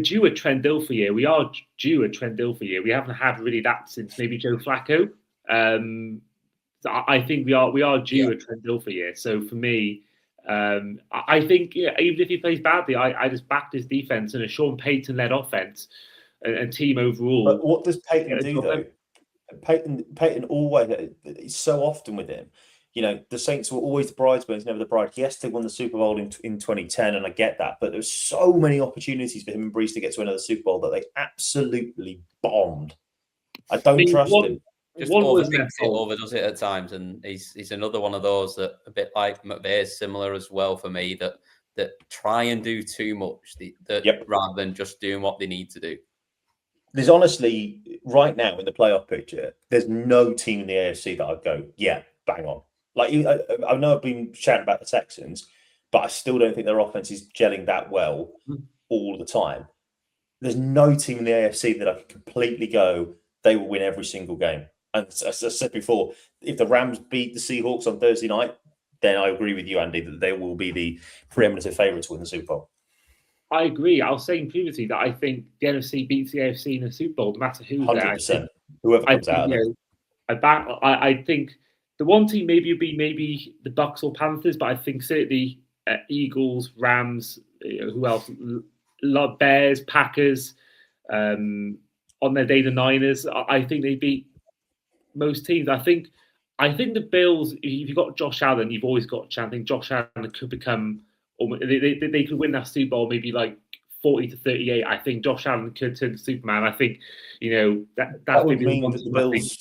due a Trent Dilfer year. We are due a Trent Dilfer year. We haven't had really that since maybe Joe Flacco. So I think we are due a Trent Dilfer year. So for me, I think even if he plays badly, I just backed his defense and a Sean Payton-led offense and team overall. But what does Payton do though? Payton always, it's so often with him, The Saints were always the bridesmaids, never the bride. Yes, they won the Super Bowl in 2010, and I get that. But there's so many opportunities for him and Brees to get to another Super Bowl that they absolutely bombed. I don't trust him. Just overdoes it at times, and he's another one of those that, a bit like McVay, is similar as well for me, that try and do too much rather than just doing what they need to do. There's honestly, right now in the playoff picture, there's no team in the AFC that I'd go, yeah, bang on. Like, I know I've been shouting about the Texans, but I still don't think their offense is gelling that well all the time. There's no team in the AFC that I could completely go, they will win every single game. And as I said before, if the Rams beat the Seahawks on Thursday night, then I agree with you, Andy, that they will be the preeminent favourites to win the Super Bowl. I agree. I was saying previously that I think the NFC beats the AFC in the Super Bowl, no matter who's 100%. There. Whoever comes out of it. I think the one team maybe would be the Bucs or Panthers, but I think certainly Eagles, Rams, who else? Bears, Packers, on their day the Niners. I think they beat most teams. I think the Bills, if you've got Josh Allen, you've always got a chance. I think Josh Allen could become, they could win that Super Bowl maybe like 40-38. I think Josh Allen could turn to Superman. I think, that would mean that the Bills,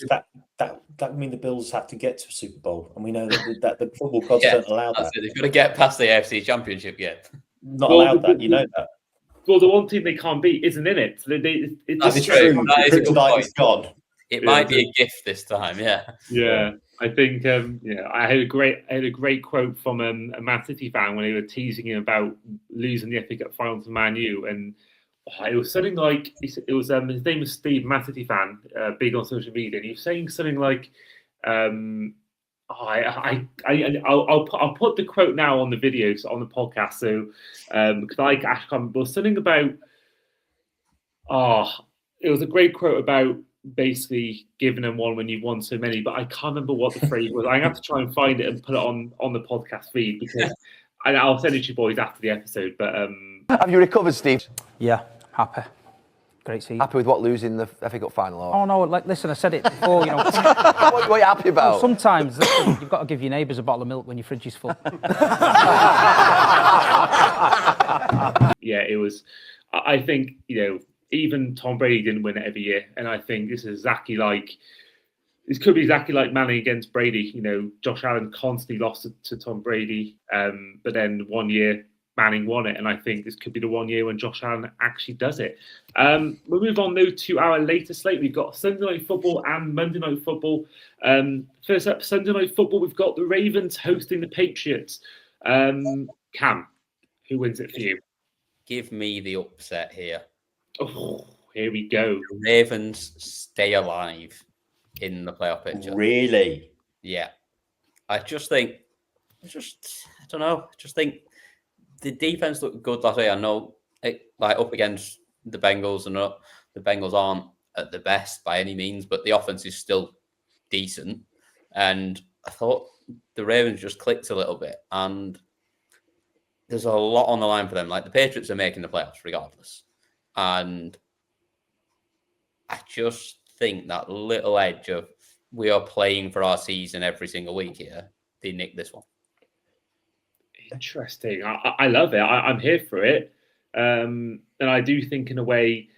that would mean the Bills have to get to a Super Bowl. And we know that the football gods don't allow that. They've got to get past the AFC Championship yet. Not allowed that, you know that. Well, the one team they can't beat isn't in it. So that's true. That is a good point. Gone. It might be a gift this time, yeah. Yeah, I think. I had a great quote from a Man City fan when they were teasing him about losing the FA Cup final to Man U, and it was something like his name was Steve, Man City fan, big on social media, and he was saying something like, I'll put the quote now on the videos on the podcast, so because I can't remember, something about it was a great quote about basically giving them one when you've won so many, but I can't remember what the phrase was. I have to try and find it and put it on the podcast feed, because I'll send it to you boys after the episode. But have you recovered, Steve? Yeah, happy. Great season. Happy with what, losing the FA Cup final? Or? Oh no, listen, I said it before. What are you happy about? Well, sometimes you've got to give your neighbours a bottle of milk when your fridge is full. Yeah, it was. I think even Tom Brady didn't win it every year, and I think this could be exactly like Manning against Brady. Josh Allen constantly lost to Tom Brady, but then one year Manning won it, and I think this could be the one year when Josh Allen actually does it. We'll move on now to our later slate. We've got Sunday Night Football and Monday Night Football. First up, Sunday Night Football, we've got the Ravens hosting the Patriots. Cam, who wins it for you? Give me the upset here. Oh, here we go. The Ravens stay alive in the playoff picture. Really? Yeah. I don't know. I just think the defense looked good last week. I know, up against the Bengals, and the Bengals aren't at the best by any means, but the offense is still decent. And I thought the Ravens just clicked a little bit, and there's a lot on the line for them. Like, the Patriots are making the playoffs regardless. And I just think that little edge of we are playing for our season every single week here, they nicked this one. Interesting. I love it. I'm here for it. And I do think, in a way,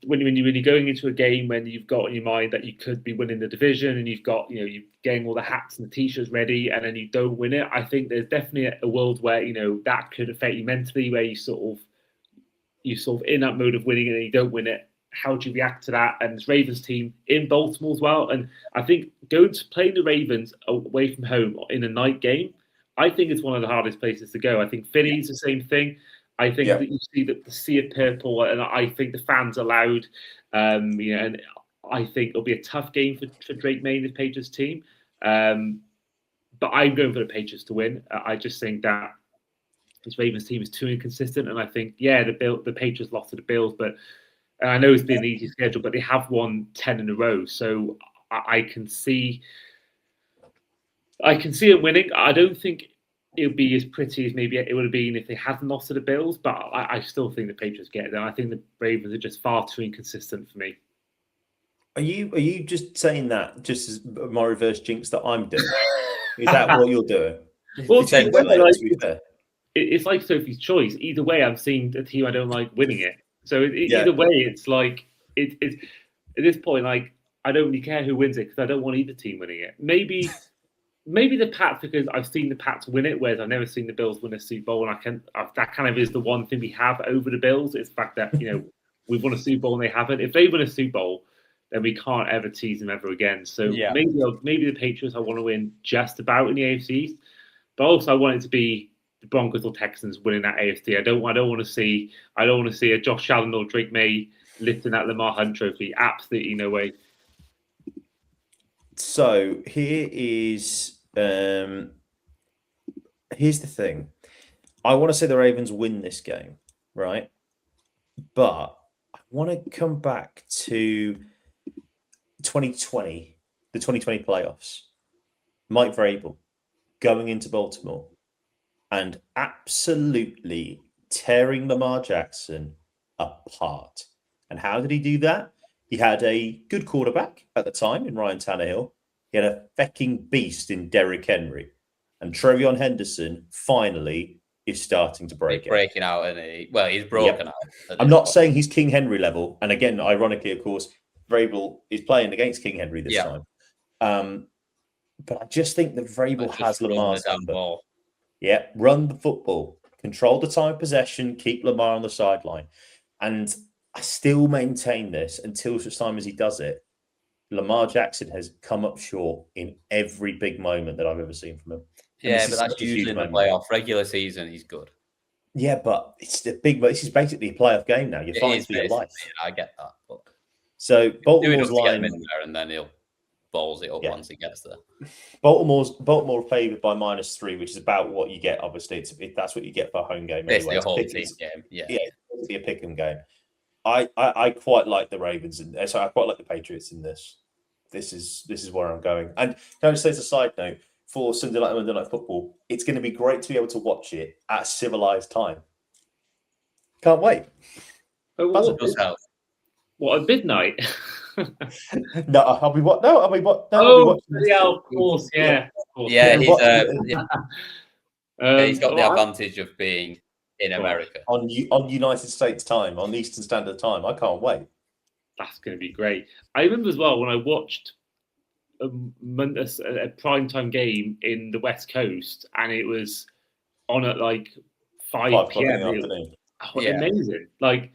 when you're going into a game when you've got in your mind that you could be winning the division, and you've got, you're getting all the hats and the t-shirts ready, and then you don't win it, I think there's definitely a world where, that could affect you mentally, where you're sort of in that mode of winning, and then you don't win it. How do you react to that? And this Ravens team in Baltimore as well. And I think going to playing the Ravens away from home in a night game, I think it's one of the hardest places to go. I think Philly's the same thing. I think that you see the sea of purple, and I think the fans are loud. And I think it'll be a tough game for Drake May and the Patriots team. But I'm going for the Patriots to win. I just think that this Ravens team is too inconsistent, and I think the Patriots lost to the Bills, but I know it's been an easy schedule, but they have won 10 in a row, so I can see it winning. I don't think it'll be as pretty as maybe it would have been if they hadn't lost to the Bills, but I still think the Patriots get it. And I think the Ravens are just far too inconsistent for me. Are you just saying that just as my reverse jinx that I'm doing? Is that what you're doing? Well, It's like, to be fair. it's like Sophie's choice. Either way, I'm seeing a team I don't like winning it. So Yeah. either way, it's like it's at this point, like I don't really care who wins it because I don't want either team winning it. Maybe the Pats, because I've seen the Pats win it, whereas I've never seen the Bills win a Super Bowl, and that kind of is the one thing we have over the Bills. Is the fact that we've won a Super Bowl and they haven't. If they win a Super Bowl, then we can't ever tease them ever again. So maybe the Patriots I want to win just about in the AFC East, but also I want it to be the Broncos or Texans winning that AFC. I don't want to see a Josh Allen or Drake May lifting that Lamar Hunt trophy. Absolutely no way. So here's the thing. I want to say the Ravens win this game, right? But I want to come back to 2020, the 2020 playoffs. Mike Vrabel going into Baltimore and absolutely tearing Lamar Jackson apart. And how did he do that? He had a good quarterback at the time in Ryan Tannehill. He had a fecking beast in Derrick Henry. And Trevion Henderson finally is starting to break He's breaking out, and he's broken out. I'm not saying he's King Henry level. And again, ironically, of course, Vrabel is playing against King Henry this time. But I just think that Vrabel has Lamar's number. Yeah, run the football, control the time of possession, keep Lamar on the sideline. And I still maintain this until such time as he does it. Lamar Jackson has come up short in every big moment that I've ever seen from him. Yeah, but that's usually in the playoff. Regular season, he's good. Yeah, but it's the big. This is basically a playoff game now. You're fighting for your life. Yeah, I get that. But so Baltimore's line, in there and then he'll balls it up once he gets there. Baltimore favored by -3, which is about what you get. Obviously, that's what you get for a home game. Basically, anyway. a whole team game. Yeah, it's a pick 'em game. I quite like the Ravens, and so I quite like the Patriots in this. This is where I'm going. And can I just say as a side note, for Sunday night Monday Night Football, it's going to be great to be able to watch it at a civilized time. Can't wait. What, at midnight? No, I'll be what? No, I'll be what? No, oh, yeah, of course, yeah. Yeah, he's got the advantage of being in America on United States time, on Eastern Standard Time. I can't wait. That's going to be great. I remember as well when I watched a primetime game in the West Coast, and it was on at like 5 p.m. Amazing! Like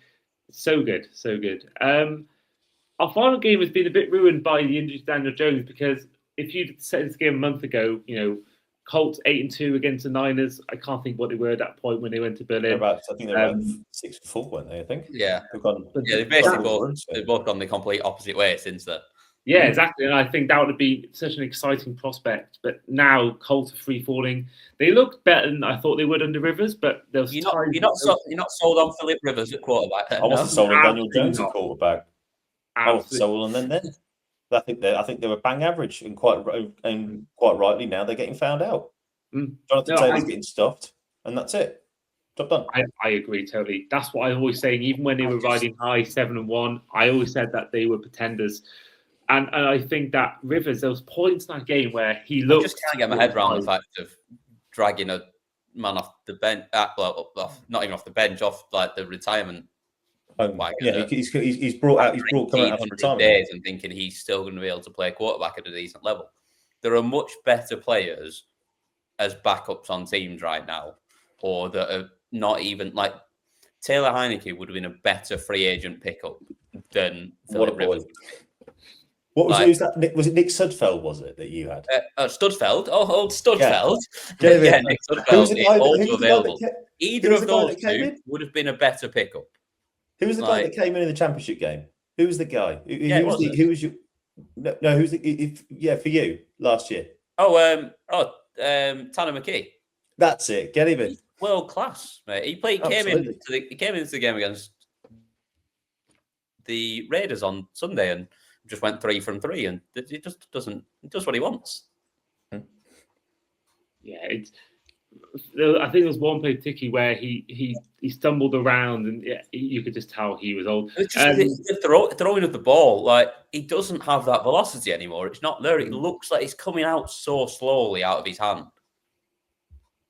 so good, so good. Our final game has been a bit ruined by the injury to Daniel Jones, because if you'd said this game a month ago, Colts 8-2 against the Niners. I can't think what they were at that point when they went to Berlin. I think they were about 6-4, weren't they? I think. Yeah. They've basically they've both gone the complete opposite way since then. Yeah, exactly. And I think that would have been such an exciting prospect. But now Colts are free falling. They look better than I thought they would under Rivers, but you're not sold on Philip Rivers at quarterback. I wasn't sold on Daniel Jones at quarterback. I wasn't sold on them then. I think they were bang average, and quite rightly now they're getting found out. Jonathan Taylor's getting stuffed, and that's it. Job done. I agree totally. That's what I'm always saying. Even when they were riding high 7-1, I always said that they were pretenders. And I think that Rivers, there was points in that game where he looked. I just can't get my head around the fact of dragging a man off the bench, not even off the bench, off like the retirement. He's brought coming out for retirement days and thinking he's still going to be able to play quarterback at a decent level. There are much better players as backups on teams right now, or that are not even like Taylor Heineke would have been a better free agent pickup than Philip Rivers. What was that? Was it Nick Sudfeld? Was it that you had? Studfeld. Old Studfeld. Yeah, Nick Sudfeld. Also available. Either of those two would have been a better pickup. Who was the guy that came in the championship game? Who was the guy? Who was your? No. Who's the? For you last year. Tanner McKee. That's it. Get him in. World class, mate. He came into the game against the Raiders on Sunday and just went 3 from 3, and it just does what he wants. Yeah, I think there was one play particularly where he stumbled around, and you could just tell he was old. It's just the throwing of the ball, like he doesn't have that velocity anymore. It's not there. It looks like it's coming out so slowly out of his hand.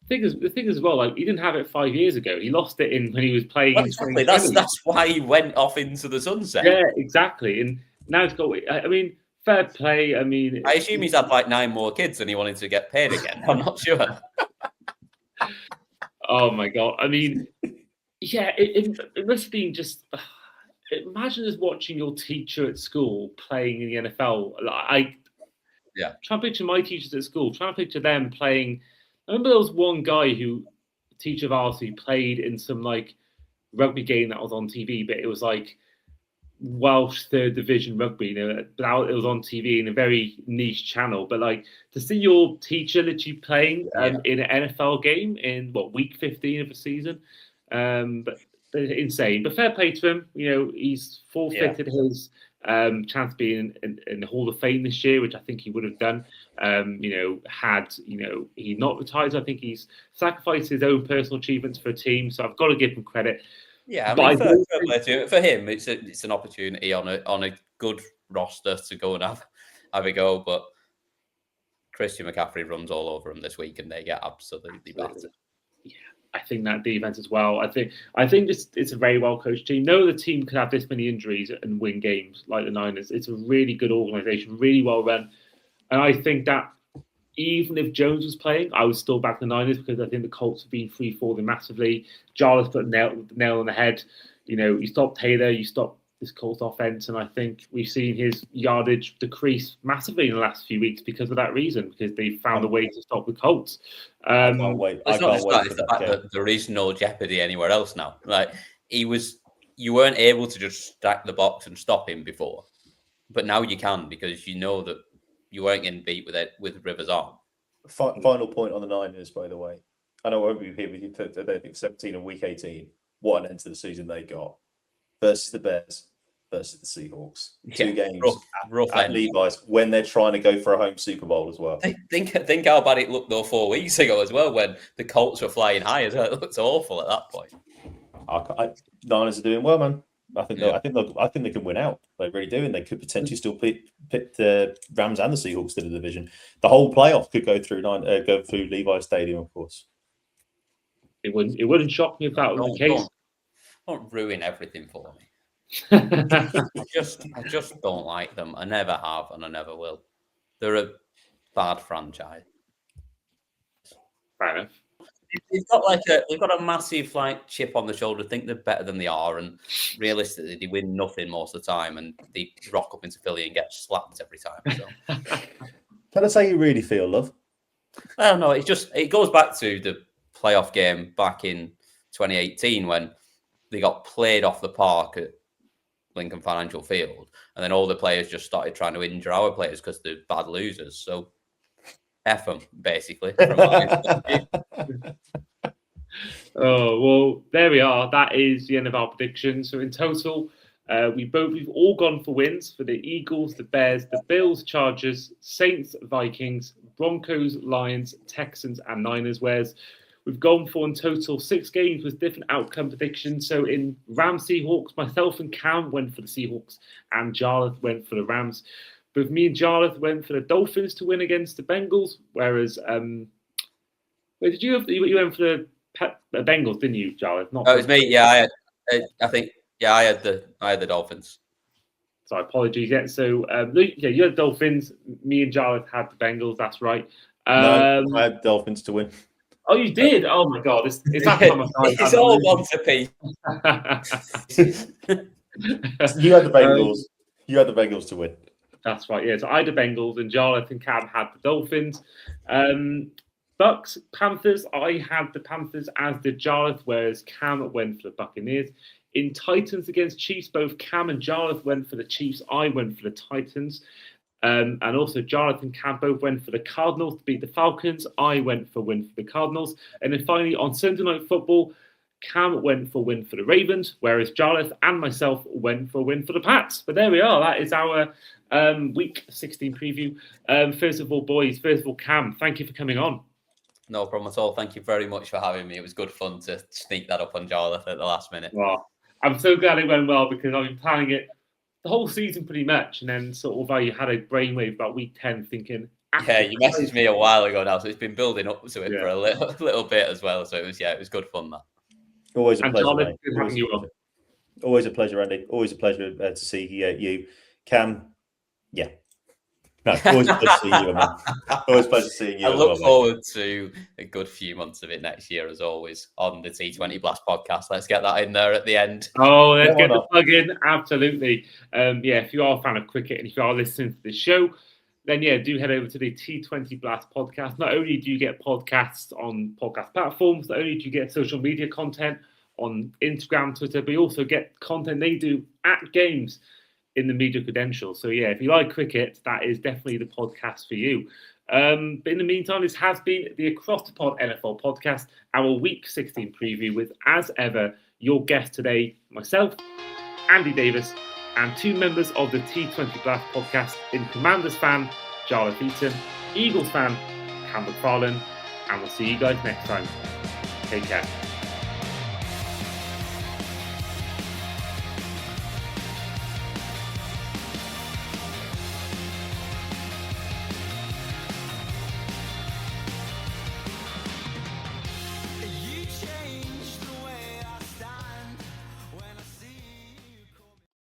The thing as well, like he didn't have it 5 years ago. He lost it when he was playing. Well, exactly. That's why he went off into the sunset. Yeah, exactly. And now it's got. I mean, fair play. I mean, I assume he's had like 9 more kids and he wanted to get paid again. I'm not sure. Oh my god! I mean, yeah, it must have been just. Imagine just watching your teacher at school playing in the NFL. Try and picture my teachers at school. Try and picture them playing. I remember there was one guy teacher of ours, who played in some like rugby game that was on TV, but it was like Welsh third division rugby. It was on TV in a very niche channel. But like to see your teacher literally playing in an NFL game in week 15 of a season, but insane. But fair play to him. He's forfeited his chance to be in the Hall of Fame this year, which I think he would have done. Had he not retired, I think he's sacrificed his own personal achievements for a team. So I've got to give him credit. Yeah, I mean, for him, it's an opportunity on a good roster to go and have a go. But Christian McCaffrey runs all over them this week, and they get absolutely battered. Yeah, I think that defense as well. I think it's a very well coached team. No other team could have this many injuries and win games like the Niners. It's a really good organization, really well run, and I think that even if Jones was playing, I would still back the Niners because I think the Colts have been free falling massively. Jarleth put a nail on the head. You stop Taylor, you stop this Colts offense, and I think we've seen his yardage decrease massively in the last few weeks because of that reason, because they found a way to stop the Colts. I can't wait. It's not just that, it's the fact that there is no jeopardy anywhere else now. Like you weren't able to just stack the box and stop him before, but now you can because you know that you weren't getting beat with Rivers' arm. Final point on the Niners, by the way. I know I won't be here with you for 17 and week 18. What an end to the season they got. Versus the Bears, versus the Seahawks. 2 games rough at Levi's when they're trying to go for a home Super Bowl as well. Think how bad it looked though 4 weeks ago as well when the Colts were flying high as well. It looked awful at that point. Niners are doing well, man. I think they can win out. They really do, and they could potentially still pit the Rams and the Seahawks to the division. The whole playoff could go through Levi's Stadium, of course. It wouldn't shock me if that was the case. Don't ruin everything for me. I just don't like them. I never have, and I never will. They're a bad franchise. Fair enough. They've got a massive chip on the shoulder. Think they're better than they are, and realistically, they win nothing most of the time, and they rock up into Philly and get slapped every time. So. Tell us how you really feel, love. I don't know. It goes back to the playoff game back in 2018 when they got played off the park at Lincoln Financial Field, and then all the players just started trying to injure our players because they're bad losers. So. F them, basically. Oh, well, there we are. That is the end of our predictions. So in total, we've all gone for wins for the Eagles, the Bears, the Bills, Chargers, Saints, Vikings, Broncos, Lions, Texans, and Niners. Whereas we've gone for in total 6 games with different outcome predictions. So in Rams, Seahawks, myself and Cam went for the Seahawks, and Jarleth went for the Rams. Both me and Jarleth went for the Dolphins to win against the Bengals, whereas you went for the Bengals, didn't you, Jarleth? It was me. Yeah, I had the Dolphins. So apologies. Yeah, so you had Dolphins. Me and Jarleth had the Bengals. That's right. No, I had Dolphins to win. Oh, you did? Oh my God! Is that it's all one to piece. You had the Bengals. You had the Bengals to win. That's right, yeah. So I had the Bengals and Jarleth and Cam had the Dolphins. Bucks, Panthers, I had the Panthers as did Jarleth, whereas Cam went for the Buccaneers. In Titans against Chiefs, both Cam and Jarleth went for the Chiefs. I went for the Titans. And also Jarleth and Cam both went for the Cardinals to beat the Falcons. I went for win for the Cardinals. And then finally on Sunday Night Football, Cam went for win for the Ravens, whereas Jarleth and myself went for win for the Pats. But there we are. That is our Week 16 preview. First of all, boys, Cam, thank you for coming on. No problem at all. Thank you very much for having me. It was good fun to sneak that up on Jarleth at the last minute. Well, I'm so glad it went well because I've been planning it the whole season pretty much, and then sort of I had a brainwave about week 10 thinking. Yeah, you messaged me a while ago now, so it's been building up to it for a little bit as well. So it was good fun, that. Always a pleasure, Jarleth, mate. good having you on. Always a pleasure, Andy. Always a pleasure to see you. Cam, yeah. No, always a pleasure to see you, man. Always a pleasure seeing you. I look forward to a good few months of it next year, as always, on the T20 Blast podcast. Let's get that in there at the end. Oh, let's get the plug in. Absolutely. If you are a fan of cricket and if you are listening to the show, then do head over to the T20 Blast podcast. Not only do you get podcasts on podcast platforms, not only do you get social media content on Instagram, Twitter, but you also get content they do at games in the media credentials. So if you like cricket, that is definitely the podcast for you. But in the meantime, this has been the Across the Pod NFL podcast, our Week 16 preview with, as ever, your guest today, myself, Andy Davis, and two members of the T20 Blast podcast in Commanders fan, Jarleth Eaton, Eagles fan, Cam McFarlane, and we'll see you guys next time. Take care.